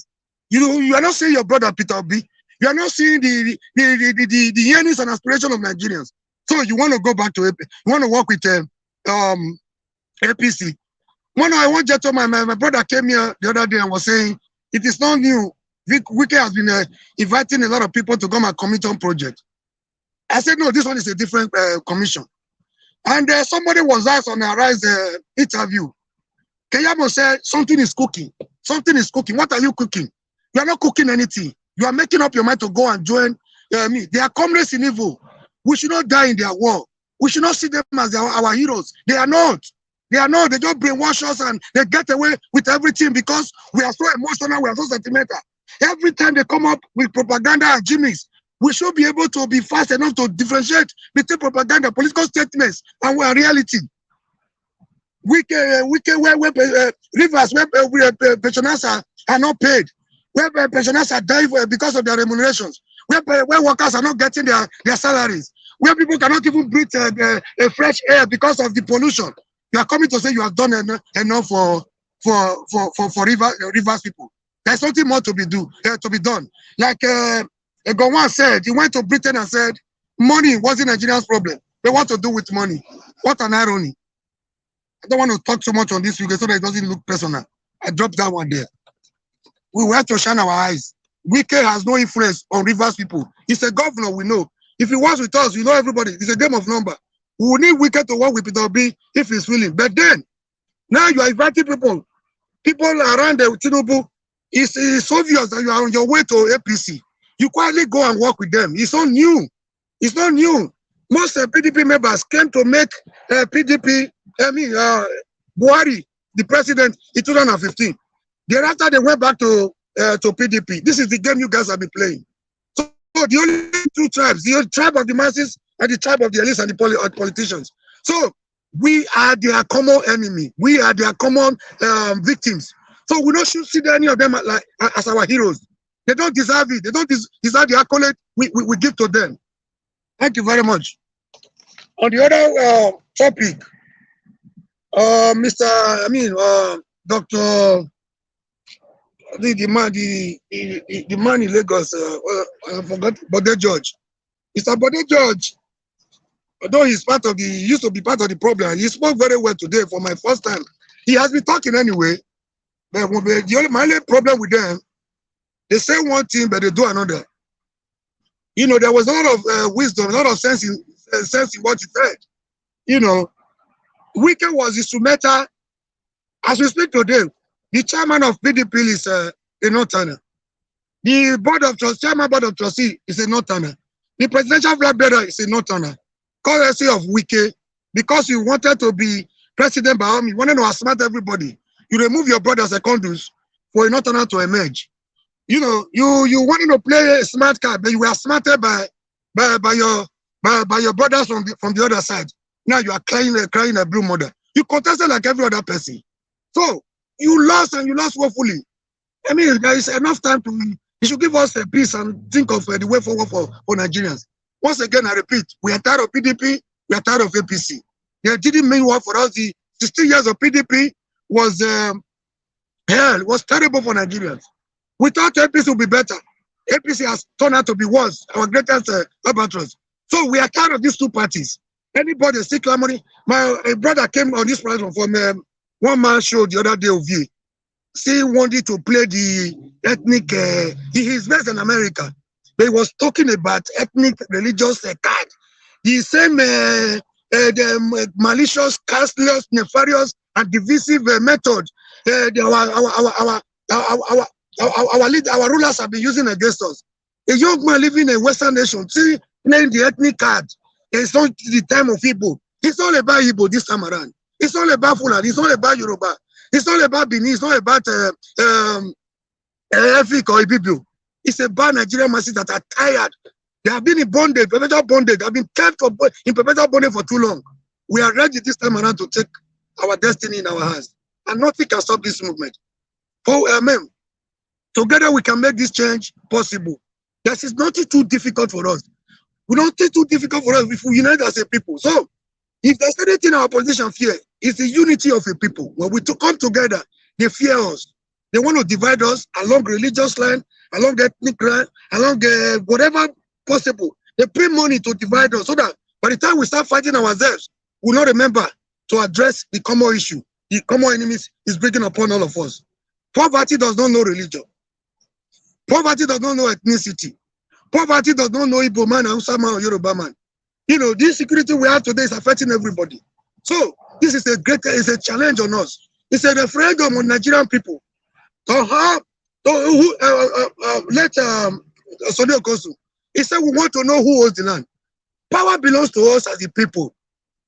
you are not seeing your brother Peterobi. You are not seeing the yearnings and aspirations of Nigerians. So you want to go back to AP, you want to work with APC. One gentleman, my brother came here the other day and was saying, it is not new. WIKE has been inviting a lot of people to come and commit on project. I said, no, this one is a different commission. And somebody was asked on a Rise interview. Keyamo said, something is cooking. Something is cooking. What are you cooking? You are not cooking anything. You are making up your mind to go and join me. They are comrades in evil. We should not die in their war. We should not see them as our heroes. They are not. They are not. They just brainwash us and they get away with everything because we are so emotional, we are so sentimental. Every time they come up with propaganda and gimmicks, we should be able to be fast enough to differentiate between propaganda, political statements, and reality. WIKE, where rivers, where pensioners are not paid, where pensioners are dying because of their remunerations, where workers are not getting their salaries, where people cannot even breathe a fresh air because of the pollution. You are coming to say you have done enough for rivers people. There's something more to be done. Like Gowon said, he went to Britain and said, money wasn't Nigeria's problem. They want to do with money. What an irony. I don't want to talk so much on this because so that it doesn't look personal. I dropped that one there. We have to shine our eyes. WIKE has no influence on rivers people. He's a governor, we know. If he was with us, you know everybody. It's a game of number. We will need WIKE to work with Peterobi if he's willing. But then, now you are inviting people around the Tinubu. It's obvious that you are on your way to APC. You quietly go and work with them. It's not new. It's not new. Most PDP members came to make PDP, Buhari, the president in 2015. Thereafter, they went back to PDP. This is the game you guys have been playing. So the only two tribes, the tribe of the masses and the tribe of the elites and the politicians. So we are their common enemy. We are their common victims. So we don't should see any of them as our heroes. They don't deserve it. They don't deserve the accolade we give to them. Thank you very much. On the other topic, Dr. The man in Lagos, I forgot, Bode George. Mr. Bode George, although he used to be part of the problem, he spoke very well today for my first time. He has been talking anyway, but my only problem with them, they say one thing, but they do another. You know, there was a lot of wisdom, a lot of sense in what he said. You know, WIKE was instrumental. As we speak today, the chairman of PDP is a Northerner. The chairman board of trustee is a Northerner. The presidential flag bearer is a Northerner. Courtesy of WIKE, because you wanted to be president by army, you wanted to outsmart everybody. You remove your brother secondus for a Northerner to emerge. You know, you wanted to play a smart card, but you were smarted by your brothers from the other side. Now you are crying a blue mother. You contested like every other person. So you lost, and you lost woefully. I mean, there is enough time you should give us a peace and think of the way forward for Nigerians. Once again, I repeat, we are tired of PDP, we are tired of APC. They didn't mean what for us. The 16 years of PDP was hell, was terrible for Nigerians. We thought APC would be better. APC has turned out to be worse, our greatest albatross. So we are tired of these two parties. Anybody still clamoring? My brother came on this platform from one man show the other day of you. See, wanted to play the ethnic, he is based in America, but he was talking about ethnic religious card. The same the malicious, castless, nefarious, and divisive method our rulers have been using against us. A young man living in a Western nation, see, playing the ethnic card. It's not the time of Igbo. It's all about Igbo this time around. It's all about Fulani. It's all about Yoruba. It's all about Benin. It's all about Efik or Ibibio. It's about Nigerian masses that are tired. They have been in bondage, perpetual bondage. They have been kept in perpetual bondage for too long. We are ready this time around to take our destiny in our hands. And nothing can stop this movement. Together we can make this change possible. This is not too difficult for us. We don't think too difficult for us if we unite as a people. So, if there's anything our opposition fear, it's the unity of a people. When we come together, they fear us. They want to divide us along religious line, along ethnic line, along whatever possible. They pay money to divide us so that by the time we start fighting ourselves, we'll not remember to address the common issue. The common enemies is breaking upon all of us. Poverty does not know religion. Poverty does not know ethnicity. Poverty does not know Igbo man, Hausa man, or Yoruba man. You know, this security we have today is affecting everybody. So this is a challenge on us. It's a referendum on Nigerian people. Let Sonio Kosu. He said we want to know who owns the land. Power belongs to us as the people.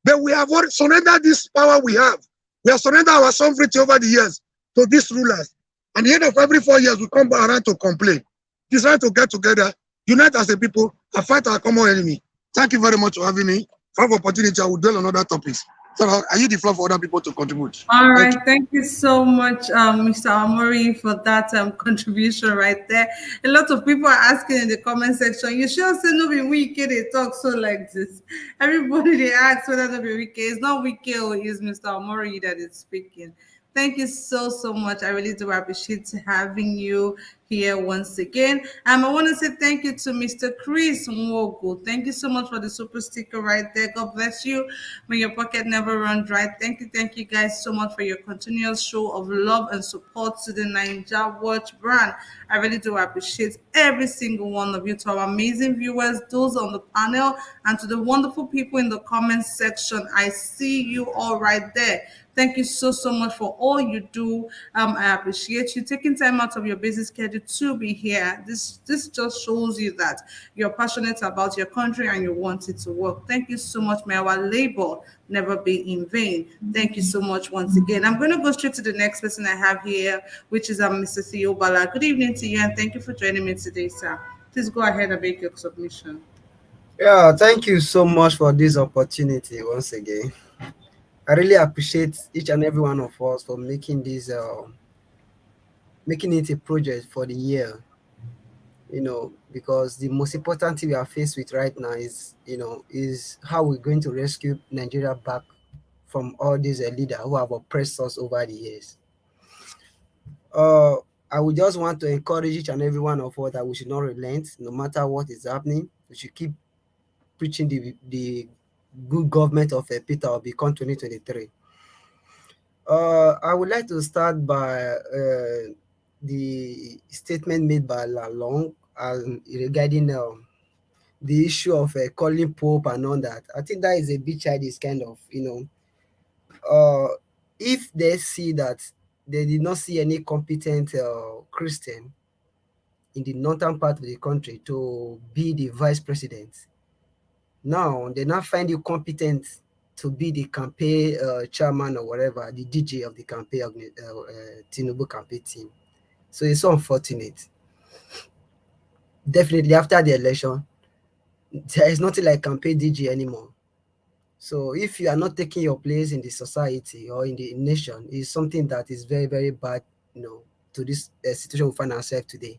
But we have surrendered this power we have. We have surrendered our sovereignty over the years to these rulers. At the end of every 4 years, we come back around to complain. It's time to get together, unite as a people, and fight our common enemy. Thank you very much for having me. For the opportunity, I will dwell on other topics. So I use the floor for other people to contribute. All right, thank you so much, Mr. Amori, for that contribution right there. A lot of people are asking in the comment section, you sure say no be WIKE they talk so like this? Everybody they ask whether no be WIKE. It's not WIKE or it's Mr. Amori that is speaking. Thank you so much. I really do appreciate having you here once again. I want to say thank you to Mr. Chris Nwogo. Thank you so much for the super sticker right there. God bless you. May your pocket never run dry. Thank you guys so much for your continuous show of love and support to the Ninja Watch brand. I really do appreciate every single one of you, to our amazing viewers, those on the panel, and to the wonderful people in the comment section. I see you all right there. Thank you so much for all you do. I appreciate you taking time out of your busy schedule to be here. This just shows you that you're passionate about your country and you want it to work. Thank you so much. May our labor never be in vain. Thank you so much once again. I'm going to go straight to the next person I have here, which is Mr. Theo Bala. Good evening to you and thank you for joining me today, sir. Please go ahead and make your submission. Yeah, thank you so much for this opportunity once again. I really appreciate each and every one of us for making this, making it a project for the year. Because the most important thing we are faced with right now is how we're going to rescue Nigeria back from all these leaders who have oppressed us over the years. Uh, I would just want to encourage each and every one of us that we should not relent, no matter what is happening. We should keep preaching the good government of Peterobi come 2023. I would like to start by the statement made by Lalong regarding the issue of calling Pope and all that. I think that is a bit childish kind of, if they see that they did not see any competent Christian in the northern part of the country to be the vice president, now they now find you competent to be the campaign chairman or whatever, the DJ of the campaign of Tinubu campaign team. So it's so unfortunate. Definitely after the election, there is nothing like campaign DJ anymore. So if you are not taking your place in the society or in the nation, it's something that is very, very bad, to this situation we find ourselves today.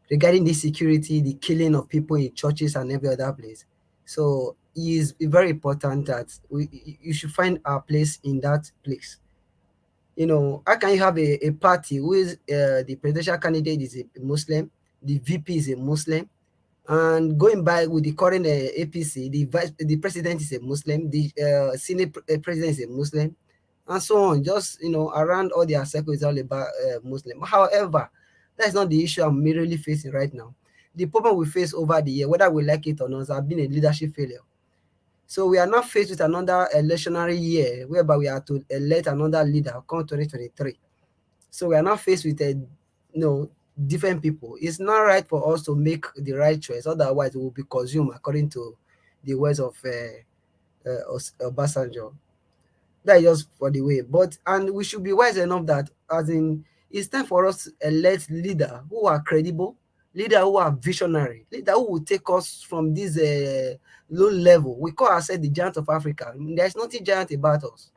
Regarding the security, the killing of people in churches and every other place. So it is very important that you should find our place in that place. How can you have a party who is the presidential candidate is a Muslim, the VP is a Muslim, and going by with the current APC, the president is a Muslim, the Senate president is a Muslim, and so on. Just around all their circles is all about Muslim. However, that's not the issue I'm merely facing right now. The problem we face over the year, whether we like it or not, has been a leadership failure. So we are not faced with another electionary year whereby we are to elect another leader come 2023. So we are not faced with different people. It's not right for us to make the right choice. Otherwise, we will be consumed according to the words of Obasanjo. That is just for the way. And we should be wise enough that, as in, it's time for us to elect leaders who are credible, leaders who are visionary, leaders who will take us from this low level. We call ourselves the giant of Africa. There's nothing giant about us.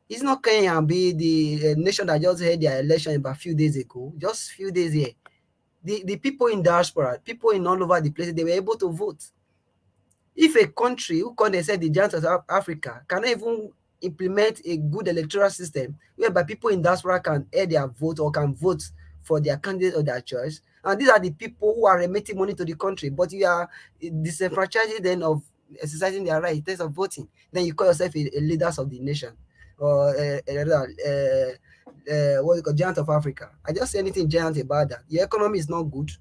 It's not Kenya and be the nation that just had their election about a few days ago, just a few days here. The people in diaspora, people in all over the place, they were able to vote. If a country who call themselves the giant of Africa cannot even implement a good electoral system whereby people in diaspora can air their vote or can vote for their candidate or their choice, and these are the people who are remitting money to the country, but you are disenfranchising them of exercising their right in terms of voting, then you call yourself a leaders of the nation or what you call giant of Africa. I just say anything giant about that. Your economy is not good.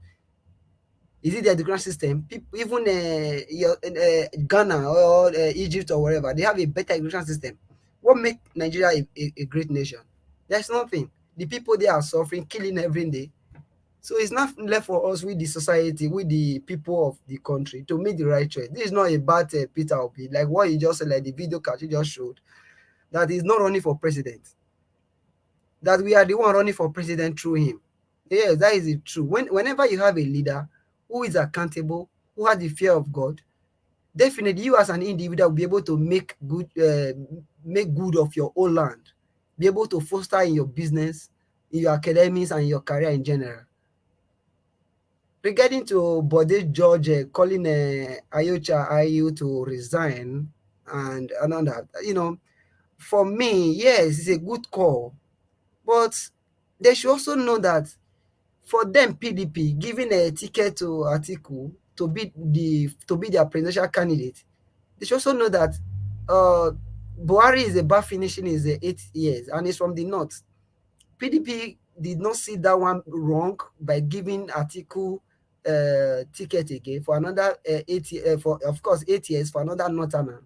Is it the education system? People, even Ghana or Egypt or wherever, they have a better education system. What makes Nigeria a great nation? There's nothing. The people there are suffering, killing every day. So it's not left for us with the society, with the people of the country to make the right choice. This is not about Peterobi, like what you just said, like the video card you just showed, that he's not running for president. That we are the one running for president through him. Yes, that is true. Whenever you have a leader who is accountable, who has the fear of God, definitely you as an individual will be able to make good of your own land, be able to foster in your business, in your academics, and your career in general. Regarding to Bode George calling Ayocha Ayu to resign and another, for me, yes, it's a good call, but they should also know that for them, PDP giving a ticket to Atiku to be their presidential candidate, they should also know that Buhari is about finishing his 8 years and he's from the north. PDP did not see that one wrong by giving Atiku ticket again for another 8 years, for of course 8 years for another northerner.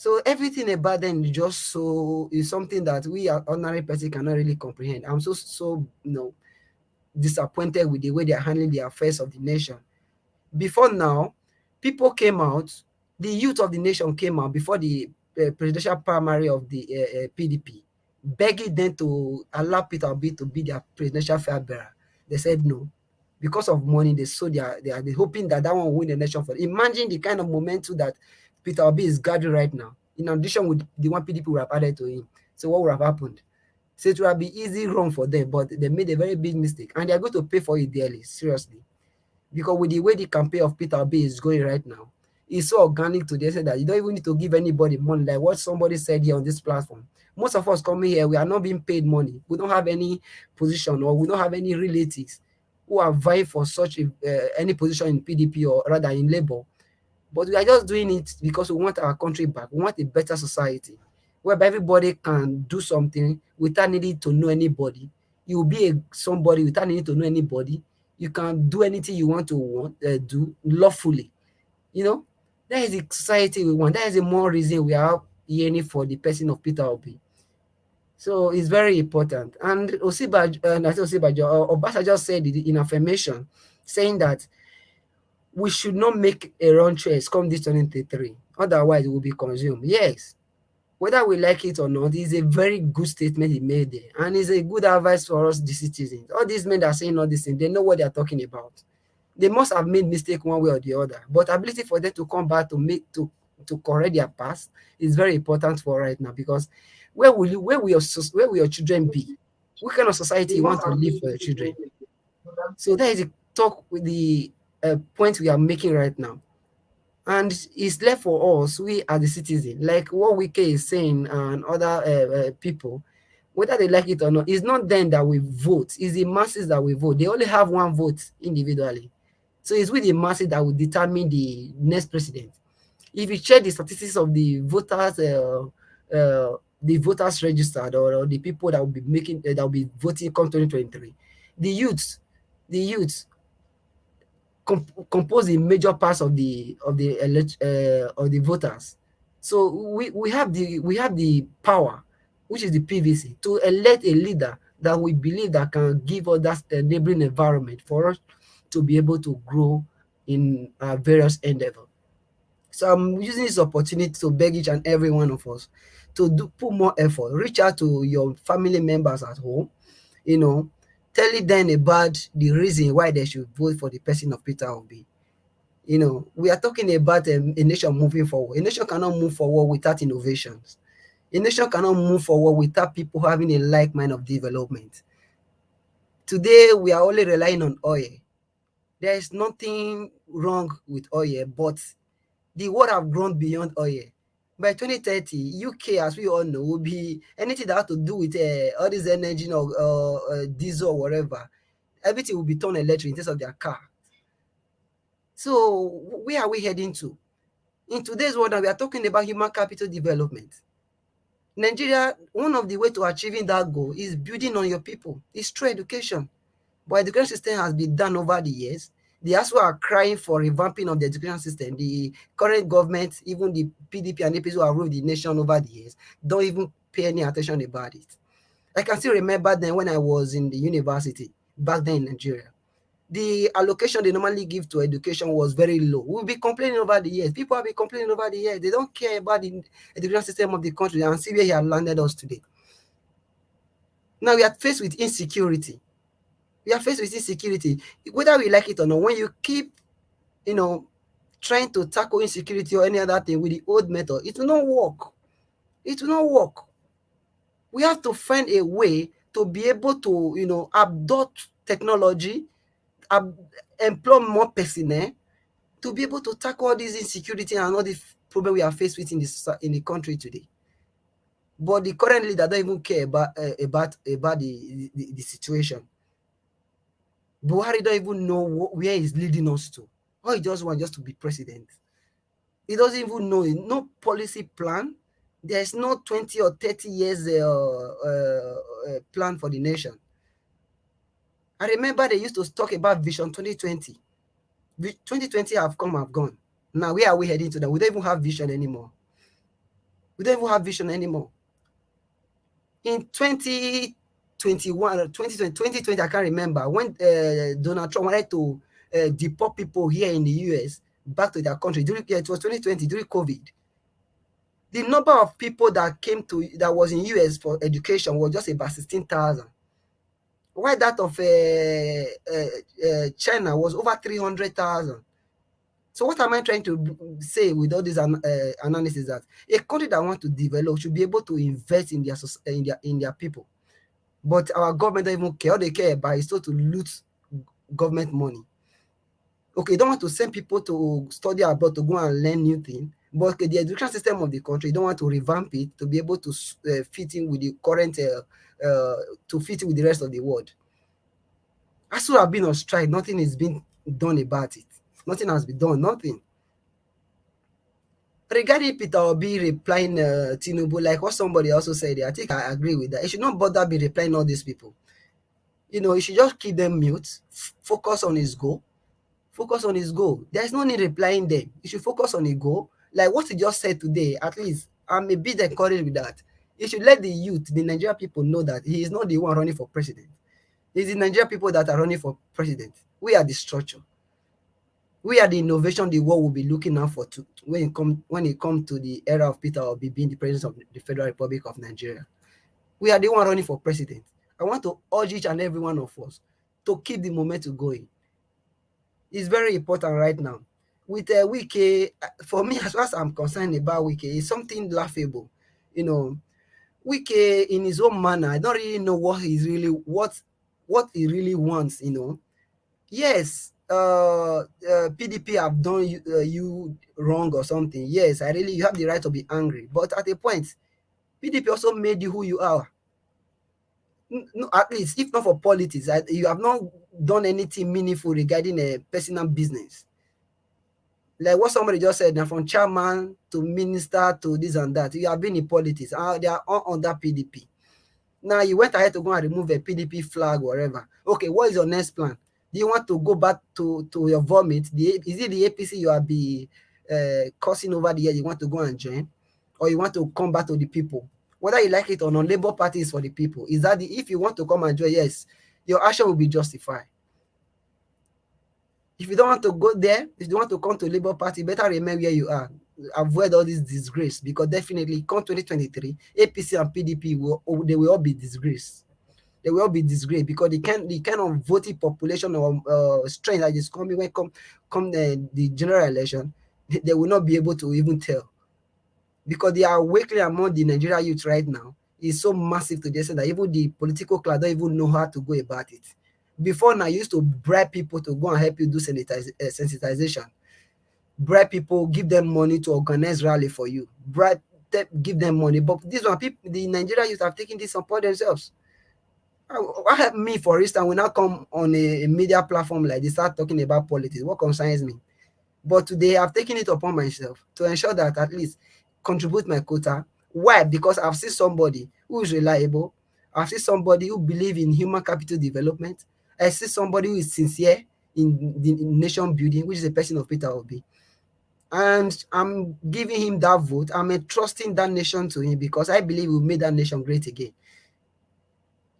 So everything about them is something that we as ordinary person cannot really comprehend. I'm so disappointed with the way they are handling the affairs of the nation. Before now, people came out, the youth of the nation came out before the presidential primary of the PDP, begging them to allow Peterobi to be their presidential flag bearer. They said no. Because of money, they are hoping that one will win the nation for them. Imagine the kind of momentum that Peterobi is gathering right now, in addition with the one PDP would have added to him. So what would have happened? So it would have been easy run for them, but they made a very big mistake, and they are going to pay for it dearly, seriously. Because with the way the campaign of Peterobi is going right now, it's so organic to the extent that you don't even need to give anybody money. Like what somebody said here on this platform. Most of us coming here, we are not being paid money. We don't have any position, or we don't have any relatives who are vying for such any position in PDP or rather in Labour. But we are just doing it because we want our country back. We want a better society whereby everybody can do something without needing to know anybody. You will be somebody without needing to know anybody. You can do anything you want to do lawfully. That is the society we want. That is the more reason we are yearning for the person of Peterobi. So it's very important. And Obasanjo just said it in affirmation, saying that we should not make a wrong choice come this 2023. Otherwise, it will be consumed. Yes, whether we like it or not, it's a very good statement he made there. And it's a good advice for us, the citizens. All these men that are saying all these things, they know what they are talking about. They must have made mistake one way or the other. But ability for them to come back to correct their past is very important for right now, because where will your children be? What kind of society you want to live for your children? So that is the talk with the point we are making right now. And it's left for us, we as the citizen, like what WIKE is saying and other people, whether they like it or not. It's not them that we vote, it's the masses that we vote. They only have one vote individually. So it's with the masses that will determine the next president. If you check the statistics of the voters registered, or the people that will be that will be voting come 2023, the youths compose the major parts of the voters. So we have the power, which is the PVC, to elect a leader that we believe that can give us that enabling environment for us to be able to grow in our various endeavors. So I'm using this opportunity to beg each and every one of us to put more effort, reach out to your family members at home, telling them about the reason why they should vote for the person of Peterobi. We are talking about a nation moving forward. A nation cannot move forward without innovations. A nation cannot move forward without people having a like mind of development. Today, we are only relying on oil. There is nothing wrong with oil, but the world have grown beyond oil. By 2030, UK, as we all know, will be anything that has to do with all this energy or diesel or whatever. Everything will be turned electric in terms of their car. So where are we heading to? In today's world, we are talking about human capital development. Nigeria, one of the ways to achieving that goal is building on your people. It's through education. But education system has been done over the years. They also are crying for revamping of the education system. The current government, even the PDP and APC who have ruled the nation over the years, don't even pay any attention about it. I can still remember then when I was in the university, back then in Nigeria. The allocation they normally give to education was very low. We'll be complaining over the years. People have been complaining over the years. They don't care about the education system of the country, and see where he has landed us today. Now we are faced with insecurity. We are faced with insecurity. Whether we like it or not, when you keep, trying to tackle insecurity or any other thing with the old method, it will not work. It will not work. We have to find a way to be able to, adopt technology, employ more personnel to be able to tackle all these insecurity and all the problems we are faced with in the country today. But the current leader don't even care about the situation. Buhari don't even know where he's leading us to. All he just wants just to be president. He doesn't even know it. No policy plan. There's no 20 or 30 years plan for the nation. I remember they used to talk about Vision 2020. 2020 have come, have gone. Now, where are we heading to that? We don't even have vision anymore. We don't even have vision anymore. In 2021 or 2020, I can't remember, when Donald Trump wanted to deport people here in the US back to their country. It was 2020, during COVID. The number of people that came to that was in US for education was just about 16,000. While that of China was over 300,000. So what am I trying to say with all this analysis? That a country that wants to develop should be able to invest in their people. But our government don't even care. All they care about is to loot government money. Okay, you don't want to send people to study abroad to go and learn new things, but the education system of the country, you don't want to revamp it to be able to fit in with the current, to fit in with the rest of the world. As soon as been on strike, nothing is being done about it. Nothing has been done, nothing. Regarding Peterobi replying Tinubu, like what somebody also said, I think I agree with that. He should not bother be replying all these people. He should just keep them mute, focus on his goal. Focus on his goal. There's no need replying them. He should focus on his goal. Like what he just said today, at least I'm a bit encouraged with that. He should let the youth, the Nigerian people, know that he is not the one running for president. It's the Nigerian people that are running for president. We are the structure. We are the innovation the world will be looking out for when it comes to the era of Peterobi being the president of the Federal Republic of Nigeria. We are the one running for president. I want to urge each and every one of us to keep the momentum going. It's very important right now. With WIKE, for me, as far as I'm concerned about WIKE, it's something laughable. WIKE in his own manner, I don't really know what he really wants. Yes, PDP have done you wrong or something. Yes, you have the right to be angry, but at a point, PDP also made you who you are. No, at least if not for politics, you have not done anything meaningful regarding a personal business. Like what somebody just said, now from chairman to minister to this and that, you have been in politics. They are all under PDP. Now you went ahead to go and remove a PDP flag, whatever. Okay, what is your next plan? Do you want to go back to your vomit? Is it the APC you have been cursing over the year you want to go and join? Or you want to come back to the people? Whether you like it or not, Labour Party is for the people. Is that if you want to come and join, yes, your action will be justified. If you don't want to go there, if you want to come to Labour Party, better remember where you are. Avoid all this disgrace, because definitely come 2023, APC and PDP they will all be disgraced. They will all be disgraced because the kind of voting population or strength that is coming when come the general election, they will not be able to even tell. Because the awakening among the Nigerian youth right now is so massive to the extent that even the political class don't even know how to go about it. Before now, you used to bribe people to go and help you do sensitization. Bribe people, give them money to organize rally for you. Give them money. But these one people, the Nigerian youth have taken this upon themselves. Me, for instance, will now come on a media platform like this, start talking about politics. What concerns me? But today I've taken it upon myself to ensure that at least contribute my quota. Why? Because I've seen somebody who is reliable. I've seen somebody who believes in human capital development. I see somebody who is sincere in the nation building, which is a person of Peterobi. And I'm giving him that vote. I'm entrusting that nation to him because I believe we'll make that nation great again.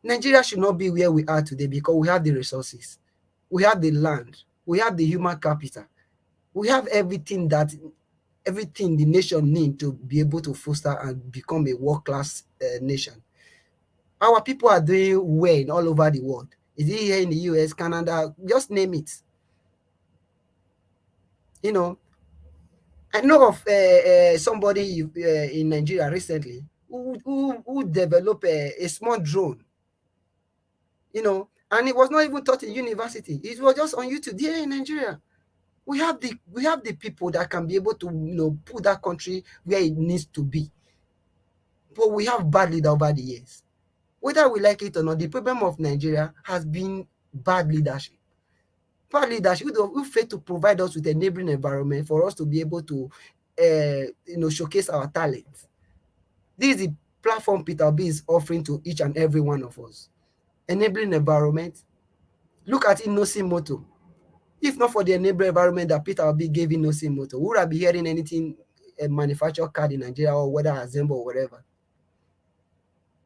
Nigeria should not be where we are today because we have the resources. We have the land. We have the human capital. We have everything the nation needs to be able to foster and become a world-class nation. Our people are doing well all over the world. Is it here in the US, Canada? Just name it. I know of somebody in Nigeria recently who developed a small drone. And it was not even taught in university. It was just on YouTube here in Nigeria. We have the people that can be able to put that country where it needs to be. But we have bad leaders over the years. Whether we like it or not, the problem of Nigeria has been bad leadership. Bad leadership who fail to provide us with a neighboring environment for us to be able to showcase our talents. This is the platform Peterobi is offering to each and every one of us. Enabling environment. Look at Inosi Moto. If not for the enabling environment that Peterobi gave Inosi Moto, we would have been hearing anything manufacture card in Nigeria or whether assemble or whatever.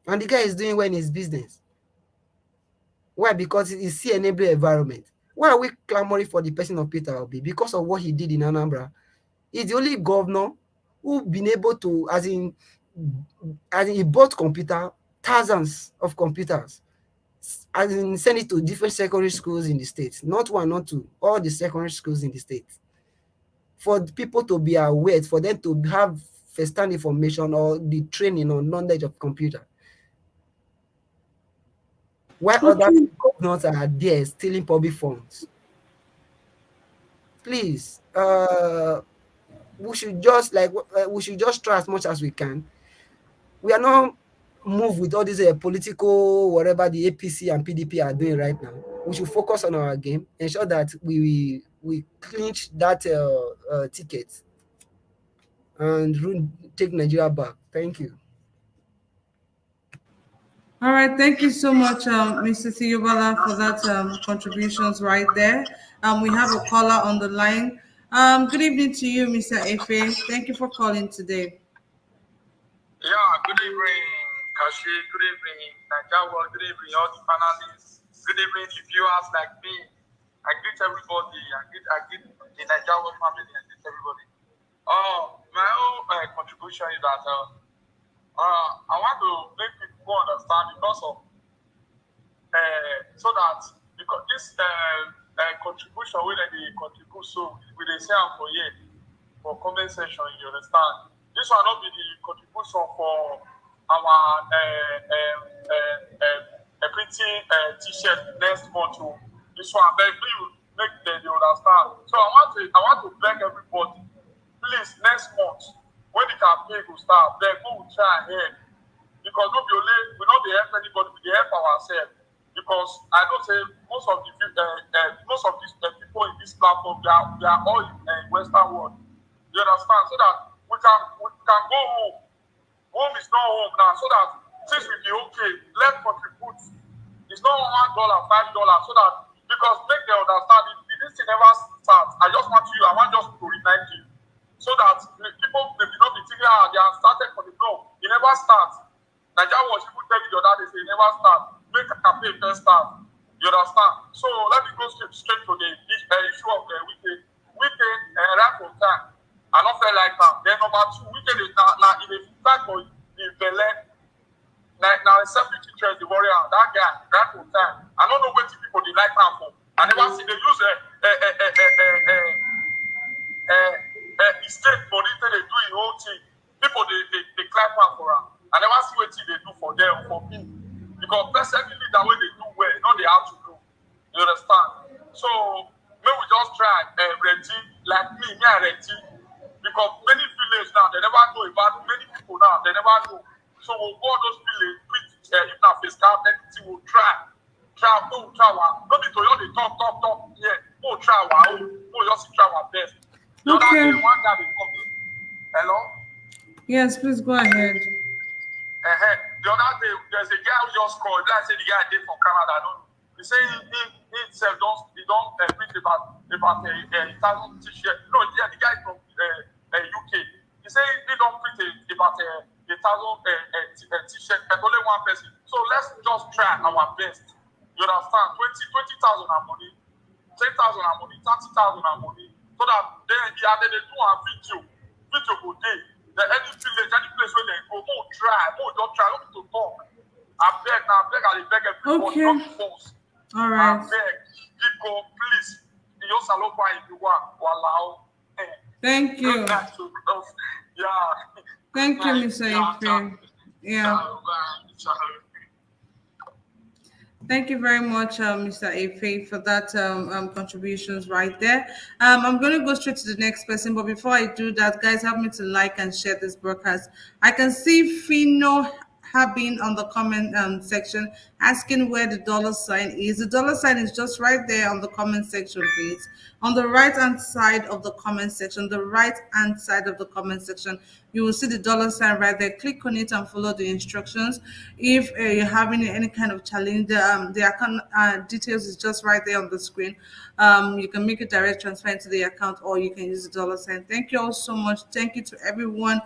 And the guy is doing well in his business. Why? Because it's still enabling environment. Why are we clamoring for the person of Peterobi? Because of what he did in Anambra. He's the only governor who been able to, as in he bought thousands of computers, as in send it to different secondary schools in the state. Not one, not two, all the secondary schools in the state. For people to be aware, for them to have first-hand information or the training or knowledge of computer. While other governors are there stealing public funds. Please, we should just try as much as we can. We are not moved with all these political whatever the APC and PDP are doing right now. We should focus on our game, ensure that we clinch that ticket and take Nigeria back. Thank you. All right, thank you so much, Mr. Theobala, for that contributions right there. We have a caller on the line. Good evening to you, Mr. Efe. Thank you for calling today. Yeah, good evening, Kashi. Good evening, Nigeria. Good evening, all the panelists. Good evening, the viewers like me. I greet everybody. I greet the Nigeria family. I greet everybody. My own contribution is that I want to make people understand because of so that because this contribution when they contribute so we they say for for comment section, you understand. This will not be the contribution for our printing t-shirt next month. This one, but please make them understand. So I want to beg everybody, please next month when the campaign will start, then we will try ahead. Because not only we not help anybody, we help ourselves. Because I don't say most of these people in this platform they are all in Western world. You understand? So that we can go home. Home is not home now. So that things will be okay. Let's contribute. It's not $1, $5. So that because make them understand if this thing never starts. I want just to remind you. So that people may not be thinking they are started for the no. It never starts. Nigeria was people tell me the other day say it never start. Make a campaign first start. You understand? So let me go straight to the issue of the weekend. Weekend right on time. I don't feel like that. Then number two, weekend is now in a fact for the Belen. Now selfish interest the warrior, that guy, right on time. I don't know what people they like that for. I never see they use state money they do the whole thing. People they clap for her. I never see what they do for them for me. Because personally that way they do well, not they have to do. You understand? So maybe we just try ready like me ready. Because many villages now they never know about many people now, they never know. So we'll go those villages, if not face card, everything we'll try. We'll try one. Not the Toyota they talk. Yeah, we'll try one. We'll just try our best. The other day, one guy they come. Hello? Yes, please go ahead. The other day, there's a guy who just called. Like I said, the guy did from Canada. He said he himself don't print about 1,000 t-shirts. No, yeah, the guy from UK. He said he don't print about 1,000 t-shirts, but only one person. So let's just try our best. You understand? 20,000 our money, 10,000 our money, 30,000 our money. So that then they do a video go day. Any village, any place where they go, don't try, don't to talk. I beg, I beg everybody, not to force. All right. I beg, people, please, you salopa if you want, allow. Thank you. Yeah. Thank you, Mr. Ife. Yeah. Thank you very much, Mr. Efe, for that contributions right there. I'm going to go straight to the next person, but before I do that, guys, help me to like and share this broadcast. I can see Fino have been on the comment section asking where the dollar sign is. The dollar sign is just right there on the comment section, please. On the right hand side of the comment section, you will see the dollar sign right there. Click on it and follow the instructions. If you're having any kind of challenge, the account details is just right there on the screen. You can make a direct transfer into the account, or you can use the dollar sign. Thank you all so much. Thank you to everyone,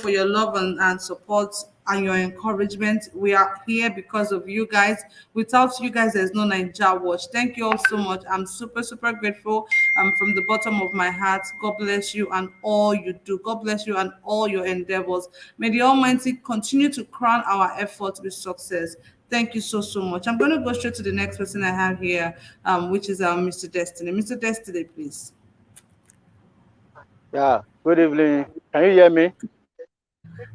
for your love and support and your encouragement. We are here because of you guys. Without you guys, there's no Niger Watch. Thank you all so much. I'm super, super grateful from the bottom of my heart. God bless you and all you do. God bless you and all your endeavors. May the Almighty continue to crown our efforts with success. Thank you so, so much. I'm going to go straight to the next person I have here, which is Mr. Destiny. Mr. Destiny, please. Yeah, good evening. Can you hear me?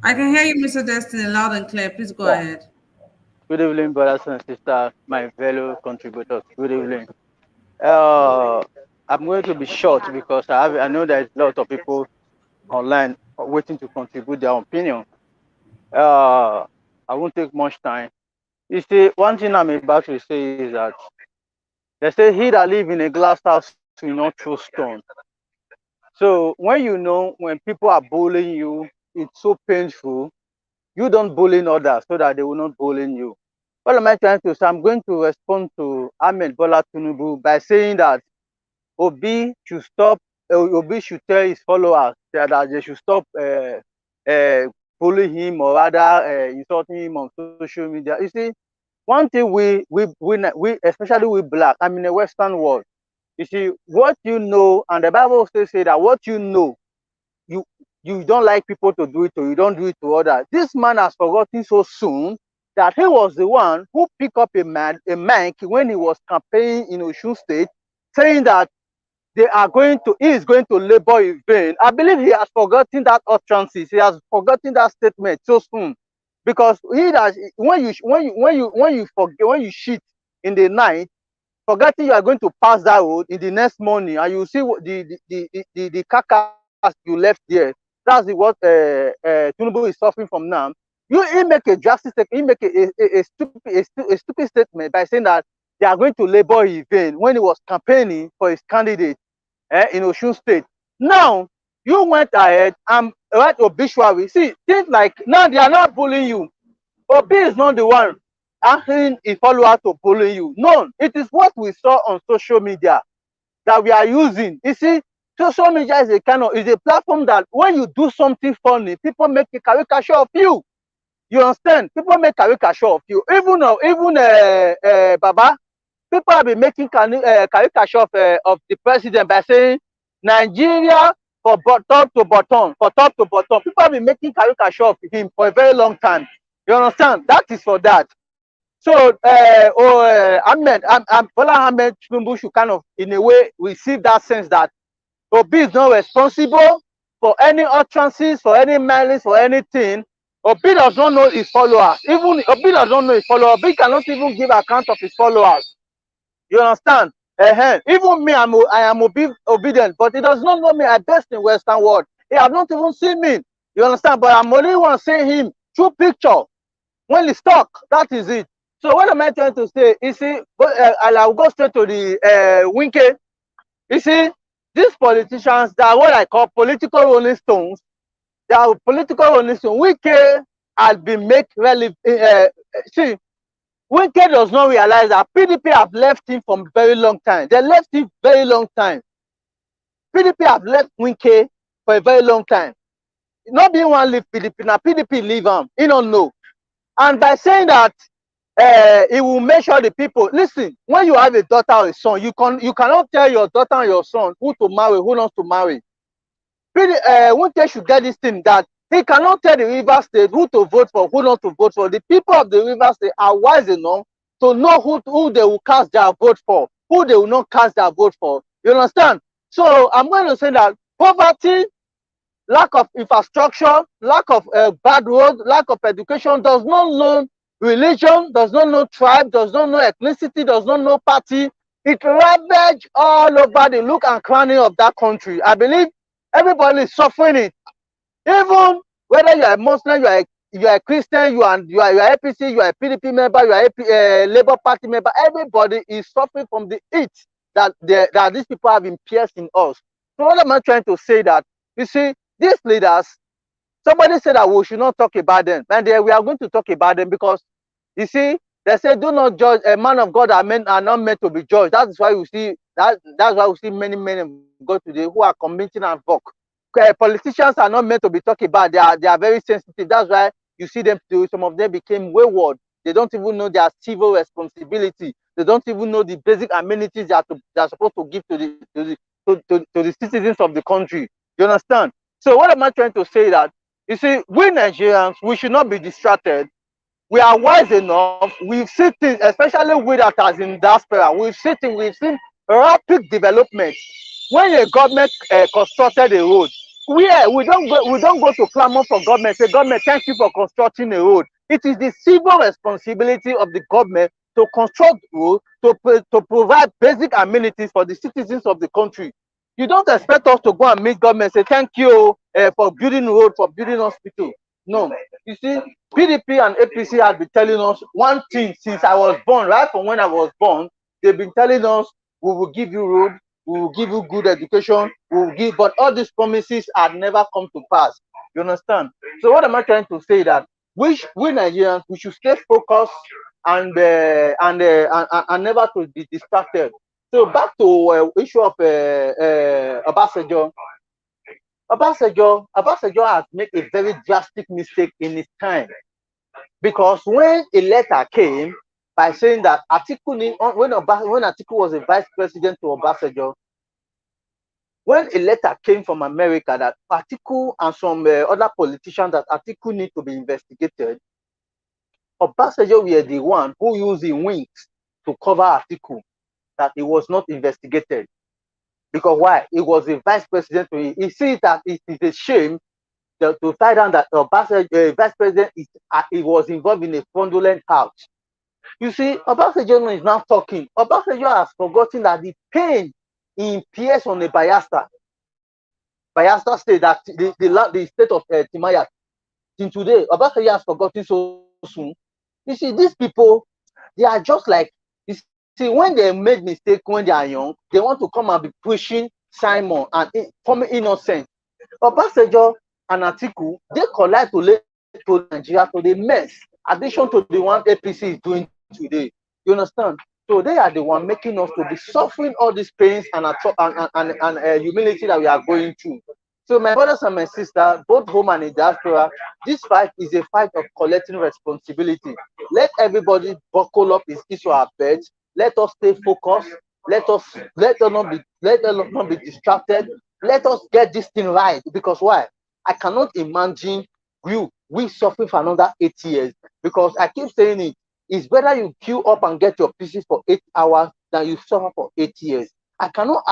I can hear you, Mr. Destiny, loud and clear. Please go ahead. Good evening, brothers and sisters, my fellow contributors. Good evening. I'm going to be short because I know there's a lot of people online waiting to contribute their opinion. I won't take much time. You see, one thing I'm about to say is that they say he that live in a glass house will not throw stone. So when people are bullying you, it's so painful. You don't bully others so that they will not bully you. What am I trying to say? I'm going to respond to Ahmed Bola Tinubu by saying that Obi should stop. Obi should tell his followers that they should stop bullying him or rather insulting him on social media. You see, one thing we especially we black, I'm in a Western world. You see, what you know, and the Bible says that what you know, you don't like people to do it or you don't do it to others. This man has forgotten so soon that he was the one who picked up a mic when he was campaigning in Osun State, saying that he is going to labor in vain. I believe he has forgotten that utterances. He has forgotten that statement so soon, because when you shit in the night, forgetting you are going to pass that road in the next morning, and you see the carcass you left there. That's what Tinubu is suffering from now. He make a drastic statement. He make a stupid statement by saying that they are going to labor in vain when he was campaigning for his candidate in Osun State. Now you went ahead and write obituary. See, things like now they are not bullying you. Obi is not the one asking his follower to bully you. No, it is what we saw on social media that we are using. You see, social media is a platform that when you do something funny, people make a caricature of you. You understand? People make caricature of you. Even Baba, people have been making caricature of the president by saying Nigeria for top to bottom. People have been making caricature of him for a very long time. You understand? That is for that. So Bola Ahmed Tinubu should kind of, in a way, receive that sense that Obi is not responsible for any utterances, for any malice, for anything. Obi does not know his followers. Even Obi does not know his followers. Obi cannot even give account of his followers. You understand? Even me, I am obedient, but he does not know me. I best in Western world. He has not even seen me. You understand? But I'm only one seeing him through picture. When he's talk, that is it. So what am I trying to say? You see, I'll go straight to the WIKE. You see, these politicians, they are what I call political rolling stones. They are political rolling stones. WIKE has been made relevant. See, WIKE does not realize that PDP have left him for a very long time. They left him very long time. PDP have left WIKE for a very long time. Not being one leave PDP, now PDP leave him. He don't know. And by saying that, it will make sure the people listen. When you have a daughter or a son, you cannot tell your daughter and your son who to marry, who not to marry. WIKE should get this thing that he cannot tell the River State who to vote for, who not to vote for. The people of the River State are wise enough to know who they will cast their vote for, who they will not cast their vote for. You understand? So I'm going to say that poverty, lack of infrastructure, lack of bad roads, lack of education does not know religion, does not know tribe, does not know ethnicity, does not know party. It ravaged all over the look and cranny of that country. I believe everybody is suffering it. Even whether you are Muslim, you are a Christian, you are APC, you are a PDP member, you are a Labour Party member. Everybody is suffering from the heat that these people have impaired in us. So what am I trying to say? That you see, these leaders, somebody said that we should not talk about them, and we are going to talk about them because you see, they say do not judge a man of God are not meant to be judged. That's why we see that's why we see many men of God today who are committing and work. Politicians are not meant to be talked about. They are very sensitive. That's why you see them too. Some of them became wayward. They don't even know their civil responsibility. They don't even know the basic amenities they are supposed to give to the citizens of the country. You understand? So what am I trying to say? That you see, we Nigerians, we should not be distracted. We are wise enough. We've seen things, especially we that are in diaspora. We've seen rapid development. When a government constructed a road, we don't go to clamor for government. Say, government, thank you for constructing a road. It is the civil responsibility of the government to construct roads, to provide basic amenities for the citizens of the country. You don't expect us to go and meet government say thank you for building road, for building hospital. No, you see, PDP and APC have been telling us one thing since I was born. Right from when I was born, they've been telling us we will give you road, we will give you good education, we will give, but all these promises have never come to pass. You understand? So what am I trying to say? That we Nigerians, we should stay focused and never to be distracted. So back to issue of Obasanjo. Obasanjo has made a very drastic mistake in his time, because when a letter came by saying that Atiku, when Atiku was a vice president to Obasanjo, when a letter came from America that Atiku and some other politicians that Atiku need to be investigated, Obasanjo were the one who used the wings to cover Atiku, that he was not investigated. Because why? He was a vice president. He sees that it is a shame to tie down that Obasanjo, vice president, he was involved in a fraudulent house. You see, Obasanjo is now talking. Obasanjo has forgotten that the pain he impairs on the Bayelsa state, that the state of Timaya, till today, Obasanjo has forgotten so soon. You see, these people, they are just like, you see, when they made mistake when they are young, they want to come and be pushing Simon and forming innocent. Obasanjo and Atiku, they collide to lead to Nigeria to the mess, addition to the one APC is doing today. You understand? So they are the one making us to be suffering all these pains and humility that we are going through. So my brothers and my sisters, both home and in diaspora, this fight is a fight of collecting responsibility. Let everybody buckle up his issue our beds. Let us stay focused. Let us not be distracted. Let us get this thing right. Because why? I cannot imagine we suffering for another 8 years. Because I keep saying it. It's better you queue up and get your pieces for 8 hours than you suffer for 8 years. I cannot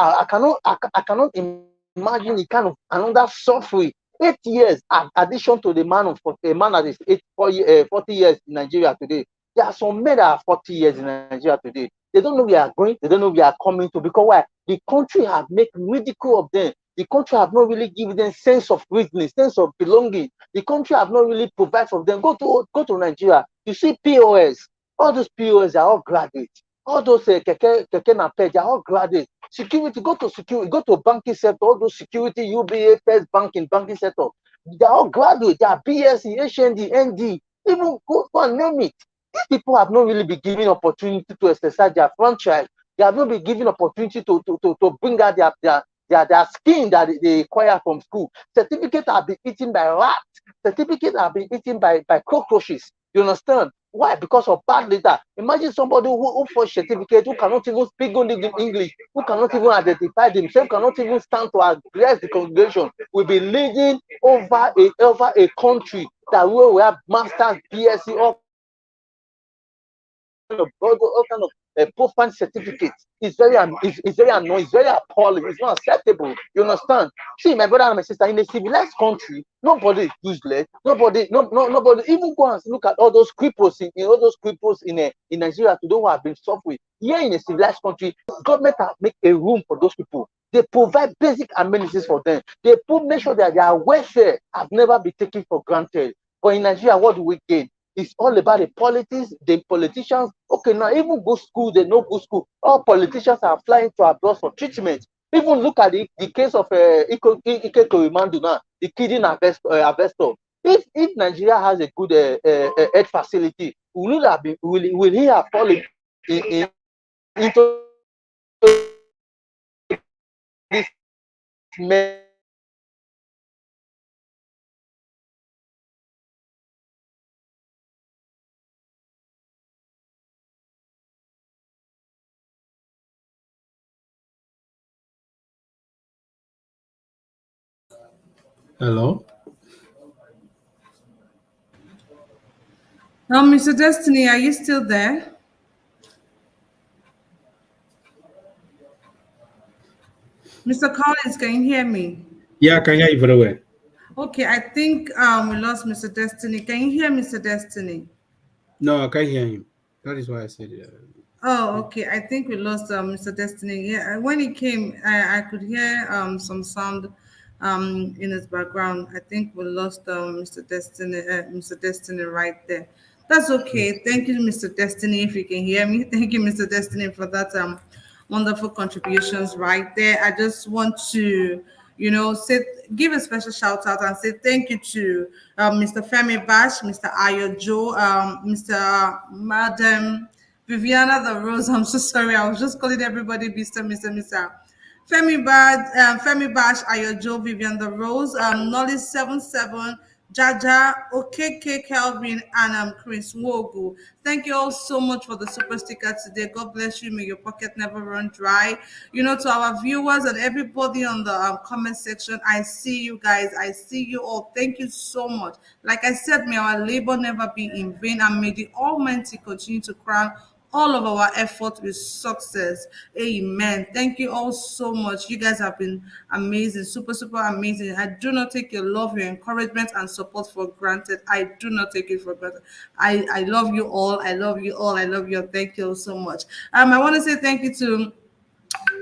imagine the kind of another suffering. 8 years addition to the man that is 40 years in Nigeria today. There are some men that are 40 years in Nigeria today. They don't know where we are going. They don't know where we are coming to. Because why? The country have made ridicule of them. The country have not really given them sense of reasoning, sense of belonging. The country have not really provided for them. Go to Nigeria. You see POS. All those POS are all graduates. All those keke naped, they are all graduates. Security, go to banking sector. All those security, UBA, First banking sector. They are all graduates. They are BSc, HND, ND. Even go and name it. These people have not really been given opportunity to exercise their franchise. They have not been given opportunity to bring out their skin that they acquire from school. Certificates have been eaten by rats. Certificates have been eaten by cockroaches. You understand? Why? Because of bad data. Imagine somebody who for certificate, who cannot even speak good English, who cannot even identify themselves, cannot even stand to address the congregation, will be leading over a country that we have masters, BSc, all kind of profile certificates. It's very annoying, it's very appalling, it's not acceptable. You understand? See, my brother and my sister, in a civilized country, nobody is useless. Nobody even go and look at all those cripples in Nigeria today who have been suffering. Here in a civilized country, government have make a room for those people. They provide basic amenities for them. They make sure that their welfare have never been taken for granted. But in Nigeria, what do we gain? It's all about the politics, the politicians. Okay, now even go school, they no go school. All politicians are flying to abroad for treatment. Even look at the case of Ike Korimandu now, the kidding investor. If Nigeria has a good health facility, will he have fallen into this Hello? Mr. Destiny, are you still there? Mr. Collins, can you hear me? Yeah, I can hear you very well. Okay, I think we lost Mr. Destiny. Can you hear Mr. Destiny? No, I can't hear him. That is why I said it. Oh, okay. I think we lost Mr. Destiny. Yeah, when he came, I could hear some sound in his background. I think we lost Mr. Destiny right there. That's okay. Thank you, Mr. Destiny, if you can hear me. Thank you, Mr. Destiny, for that wonderful contributions right there. I just want to, give a special shout out and say thank you to Mr. Femi Bash, Mr. Ayo Joe, Mr. Madam Viviana the Rose. I'm so sorry. I was just calling everybody Mr. Femi Bash, Ayojo, Vivian the Rose, Nolly 77, Jaja, OKK Kelvin, and Chris Wogu. Thank you all so much for the super sticker today. God bless you. May your pocket never run dry. To our viewers and everybody on the comment section, I see you guys. I see you all. Thank you so much. Like I said, may our labor never be in vain, and may the Almighty continue to crown all of our effort with success. Amen. Thank you all so much. You guys have been amazing, super, super amazing. I do not take your love, your encouragement, and support for granted. I do not take it for granted. I love you all. I love you all. I love you all. Thank you all so much. I want to say thank you to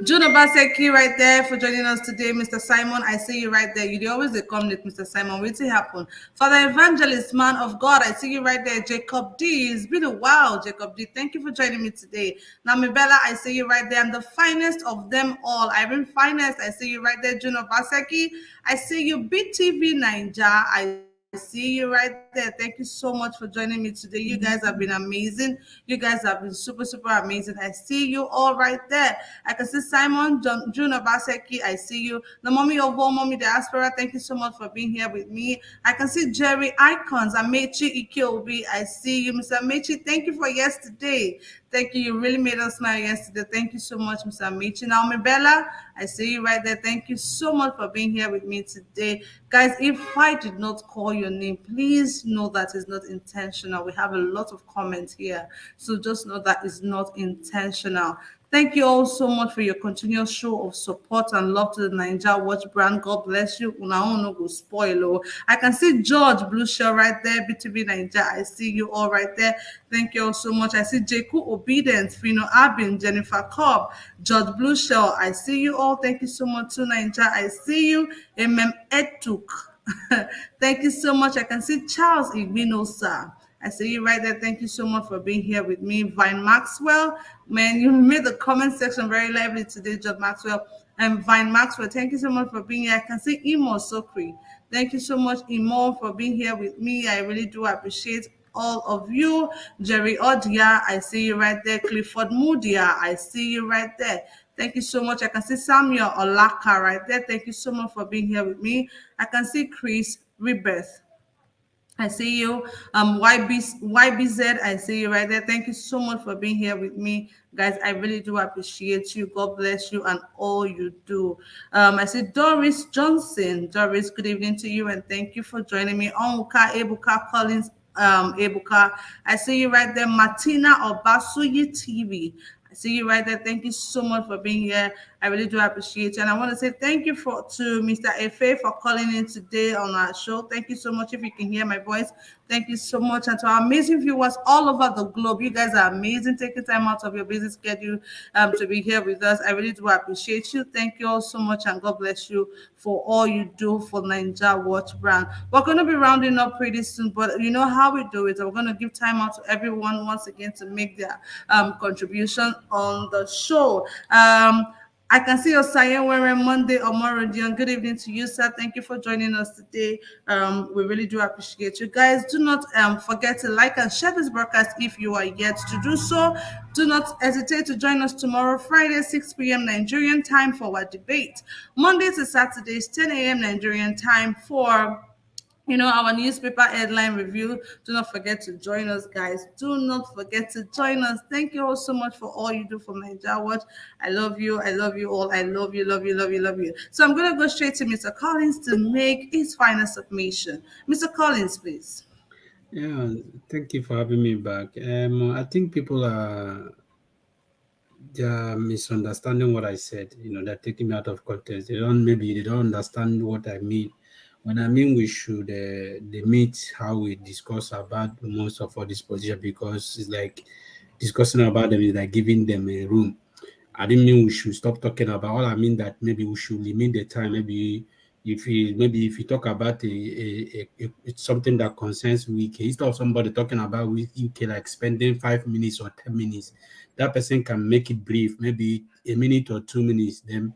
June Obaseki right there for joining us today. Mr. Simon, I see you right there. You always come with Mr. Simon. What's happen? Father Evangelist, man of God, I see you right there. Jacob D. It's been a while, Jacob D. Thank you for joining me today. Namibella, I see you right there. I'm the finest of them all. Irene Finest, I see you right there. June Obaseki, I see you. BTV Ninja, I see you right there. Thank you so much for joining me today. You guys have been amazing. You guys have been super, super amazing. I see you all right there. I can see Simon, June Obaseki. I see you. The mommy of all mommy diaspora. Thank you so much for being here with me. I can see Jerry Icons. Amechi Ikiobi. I see you, Mr. Amechi. Thank you for yesterday. Thank you. You really made us smile yesterday. Thank you so much, Mr. Amici. Naomi Bella, I see you right there. Thank you so much for being here with me today. Guys, if I did not call your name, please know that it's not intentional. We have a lot of comments here. So just know that it's not intentional. Thank you all so much for your continuous show of support and love to the Ninja Watch brand. God bless you. No go spoil. I can see George Blue Shell right there. BTV Ninja. I see you all right there. Thank you all so much. I see Jeku Obedience, Fino Abin, Jennifer Cobb, George Blue Shell. I see you all. Thank you so much to Ninja. I see you. Etuk. Thank you so much. I can see Charles Igbinosa. I see you right there. Thank you so much for being here with me. Vine Maxwell, man, you made the comment section very lively today, Job Maxwell. And Vine Maxwell, thank you so much for being here. I can see Imo Sokri. Thank you so much, Imo, for being here with me. I really do appreciate all of you. Jerry Odia, I see you right there. Clifford Moodia, I see you right there. Thank you so much. I can see Samuel Olaka right there. Thank you so much for being here with me. I can see Chris Rebirth. I see you. YBZ, I see you right there. Thank you so much for being here with me. Guys, I really do appreciate you. God bless you and all you do. I see Doris Johnson. Doris, good evening to you and thank you for joining me. Onwuka Ebuka Collins, Ebuka. I see you right there. Martina Obasuyi TV. I see you right there. Thank you so much for being here. I really do appreciate you. And I want to say thank you to Mr. Efe for calling in today on our show. Thank you so much. If you can hear my voice, thank you so much. And to our amazing viewers all over the globe, you guys are amazing. Taking time out of your busy schedule to be here with us. I really do appreciate you. Thank you all so much, and God bless you for all you do for Ninja Watch brand. We're going to be rounding up pretty soon, but you know how we do it. We're going to give time out to everyone once again to make their contribution on the show. I can see your Sayen wearing Monday or Morodion. Good evening to you, sir. Thank you for joining us today. We really do appreciate you guys. Do not forget to like and share this broadcast if you are yet to do so. Do not hesitate to join us tomorrow, Friday, 6 p.m. Nigerian time for our debate. Monday to Saturdays, 10 a.m. Nigerian time for our newspaper headline review. Do not forget to join us, guys. Do not forget to join us. Thank you all so much for all you do for Nigeria Watch. I love you. I love you all. I love you, love you, love you, love you. So I'm going to go straight to Mr. Collins to make his final submission. Mr. Collins, please. Yeah, thank you for having me back. I think people they're misunderstanding what I said. They're taking me out of context. Maybe they don't understand what I mean. When I mean we should limit how we discuss about most of all this position, because it's like discussing about them is like giving them a room. I didn't mean we should stop talking about. All I mean that maybe we should limit the time. Maybe if you talk about it's something that concerns WIKE, instead of somebody talking about WIKE like spending 5 minutes or 10 minutes, that person can make it brief, maybe a minute or 2 minutes. Then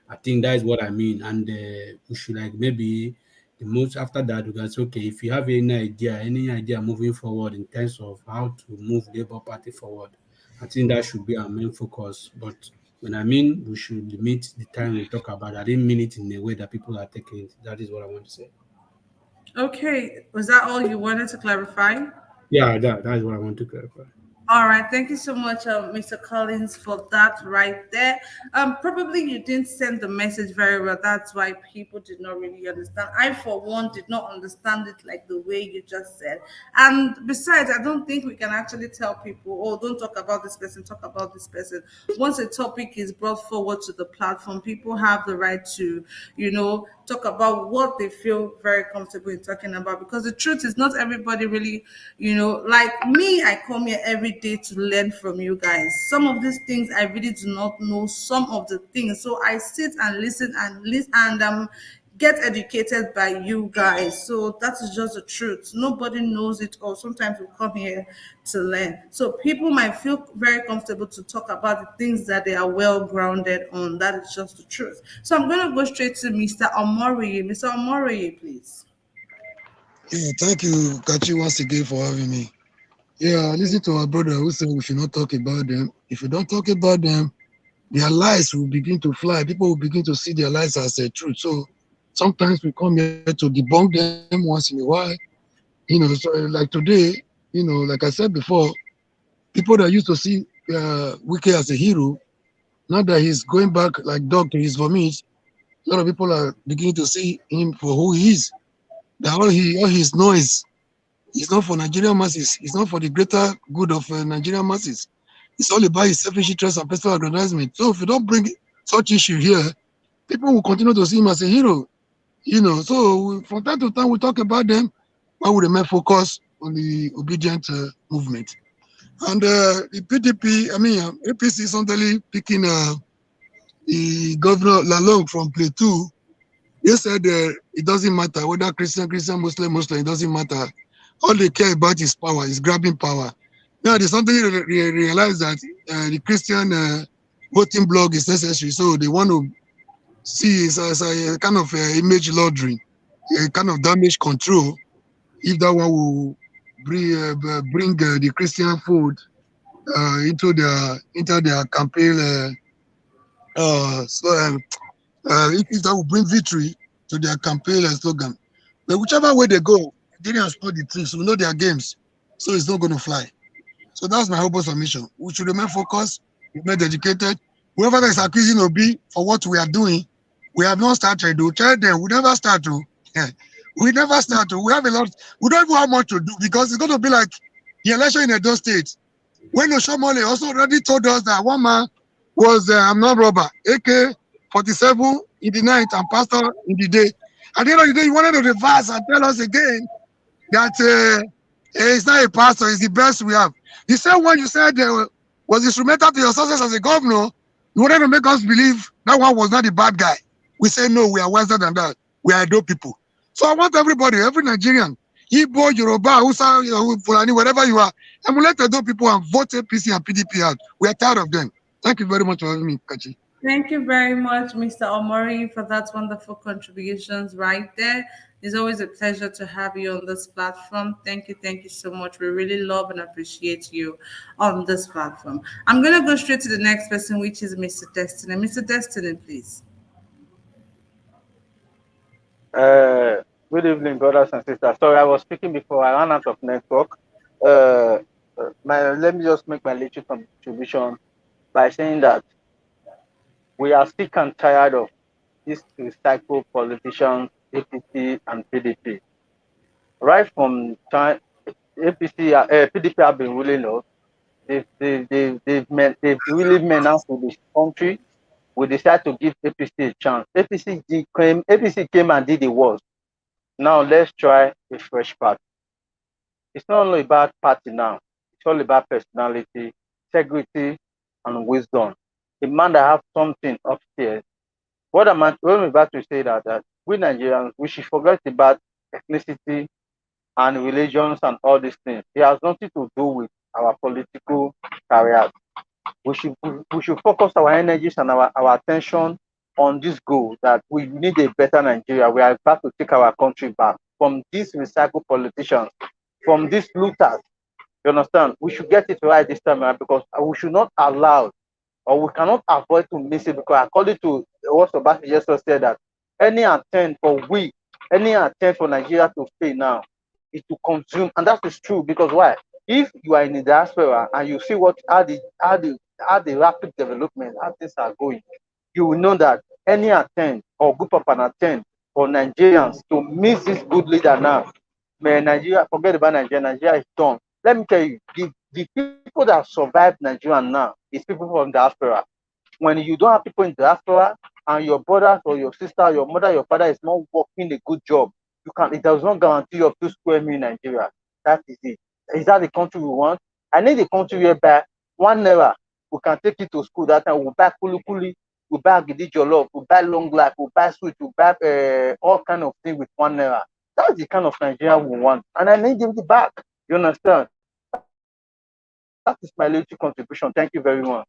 I think that is what I mean. And we should like maybe the most after that we can say, okay, if you have any idea moving forward in terms of how to move Labour Party forward, I think that should be our main focus. But when I mean we should limit the time we talk about, I didn't mean it in a way that people are taking it. That is what I want to say. Okay. Was that all you wanted to clarify? Yeah, that is what I want to clarify. All right, thank you so much, Mr. Collins, for that right there. Probably you didn't send the message very well. That's why people did not really understand. I, for one, did not understand it like the way you just said. And besides, I don't think we can actually tell people, oh, don't talk about this person, talk about this person. Once a topic is brought forward to the platform, people have the right to, talk about what they feel very comfortable in talking about. Because the truth is, not everybody really, like me, I come here every day to learn from you guys. Some of these things I really do not know, some of the things. So I sit and listen and get educated by you guys. So that is just the truth. Nobody knows it all. Sometimes we come here to learn. So people might feel very comfortable to talk about the things that they are well grounded on. That is just the truth. So I'm going to go straight to Mr. Omori. Mr. Omori, please. Yeah, thank you, Kachi, once again for having me. Yeah, listen to our brother who said we should not talk about them. If you don't talk about them, their lies will begin to fly. People will begin to see their lies as a truth. So sometimes we come here to debunk them once in a while. So like today, like I said before, people that used to see WIKE as a hero, now that he's going back like dog to his vomit, a lot of people are beginning to see him for who he is. That all his noise is not for Nigerian masses. It's not for the greater good of Nigerian masses. It's all about his selfish interest and personal aggrandizement. So if you don't bring such issue here, people will continue to see him as a hero. So from time to time we talk about them, while we remain focused on the obedient movement. And the PDP, APC is suddenly picking the governor Lalong from Plateau. They said it doesn't matter whether Christian, Muslim, it doesn't matter. All they care about is power, is grabbing power. Now they suddenly realize that the Christian voting bloc is necessary, so they want to see it as a kind of image laundering, a kind of damage control, if that one will bring the Christian fold into their campaign. If that will bring victory to their campaign slogan. But whichever way they go, Nigerians know the tricks, we know their games, so it's not going to fly. So that's my humble submission. We should remain focused, remain dedicated. Whoever that is accusing Obi for what we are doing, we have not started. We tell them we never start to. We never start to. We have a lot. We don't even have much to do because it's going to be like the election in Edo State. When Oshomole also already told us that one man was I'm not robber, AK-47 in the night and pastor in the day. At the end of the day, he wanted to reverse and tell us again that it's not a pastor, it's the best we have. The same one you said was instrumental to your success as a governor, you wanted to make us believe that one was not the bad guy. We say no, we are wiser than that. We are Edo people. So I want everybody, every Nigerian, Igbo, Yoruba, Hausa, Fulani, wherever you are, emulate Edo people and vote APC and PDP out. We are tired of them. Thank you very much for having me, Kachi. Thank you very much, Mr. Omori, for that wonderful contributions right there. It's always a pleasure to have you on this platform. Thank you so much. We really love and appreciate you on this platform. I'm going to go straight to the next person, which is Mr. Destiny. Mr. Destiny, please. Uh, Good evening, brothers and sisters. Sorry, I was speaking before I ran out of network. Let me just make my little contribution by saying that we are sick and tired of these recycled politicians, APC and PDP. Right from time PDP have been ruling us. They've really menaced with this country. We decided to give APC a chance. APC came and did the worst. Now let's try a fresh path. It's not only about party now. It's all about personality, integrity, and wisdom. A man that have something upstairs. What I'm about to say that we Nigerians, we should forget about ethnicity and religions and all these things. It has nothing to do with our political career. We should focus our energies and our attention on this goal that we need a better Nigeria. We are about to take our country back from these recycled politicians, from these looters. You understand? We should get it right this time around because we should not allow or we cannot avoid to miss it because according to what Obasanjo just said that any attempt for Nigeria to fail now is to consume, and that is true because why? If you are in the diaspora and you see how the rapid development, how things are going, you will know that any attempt or group of an attempt for Nigerians to miss this good leader now, man, Nigeria, forget about Nigeria, Nigeria is done. Let me tell you, the people that survive Nigeria now is people from diaspora. When you don't have people in diaspora and your brother or your sister, your mother, your father is not working a good job, it does not guarantee you of 2 square meal in Nigeria. That is it. Is that the country we want? I need a country whereby 1 naira we can take it to school. That time we'll buy kuli kuli, we'll buy agidi jollof, we'll buy long life, we'll buy sweet, we'll buy all kind of things with 1 naira. That's the kind of Nigeria we want. And I need it back. You understand? That is my little contribution. Thank you very much.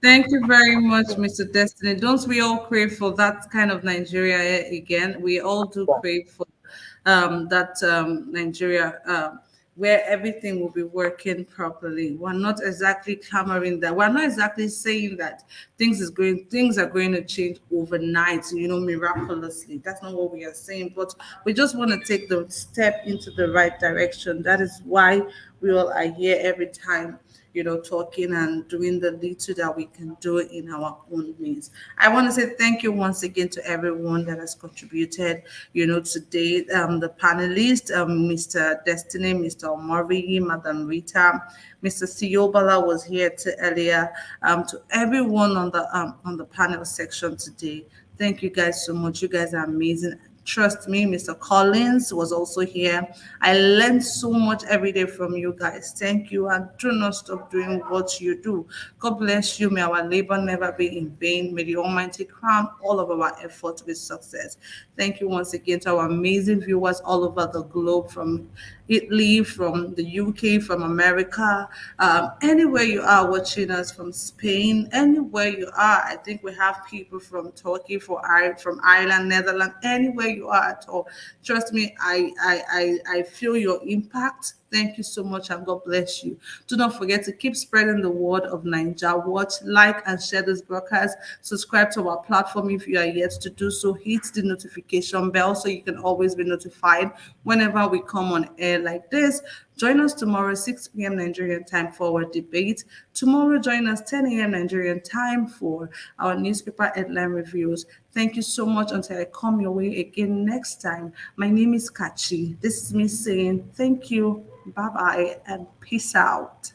Thank you very much, Mr. Destiny. Don't we all crave for that kind of Nigeria again? We all do crave for that Nigeria where everything will be working properly. We're not exactly clamoring that. We're not exactly saying that things are going to change overnight, miraculously. That's not what we are saying. But we just want to take the step into the right direction. That is why we all are here every time, talking and doing the little that we can do in our own means. I want to say thank you once again to everyone that has contributed, today. The panelists, Mr. Destiny, Mr. Omori, Madam Rita, Mr. Siobala was here earlier. To everyone on the panel section today, thank you guys so much. You guys are amazing. Trust me, Mr. Collins was also here. I learned so much every day from you guys. Thank you, and do not stop doing what you do. God bless you. May our labor never be in vain. May the Almighty crown all of our efforts with success. Thank you once again to our amazing viewers all over the globe, from Italy, from the UK, from America, anywhere you are watching us, from Spain, anywhere you are. I think we have people from Turkey, from Ireland, Netherlands, anywhere you are at all. Trust me, I feel your impact. Thank you so much, and God bless you. Do not forget to keep spreading the word of Ninja Watch. Like and share this broadcast. Subscribe to our platform if you are yet to do so. Hit the notification bell so you can always be notified whenever we come on air like this. Join us tomorrow, 6 p.m. Nigerian time for our debate. Tomorrow, join us 10 a.m. Nigerian time for our newspaper headline reviews. Thank you so much until I come your way again next time. My name is Kachi. This is me saying thank you, bye-bye, and peace out.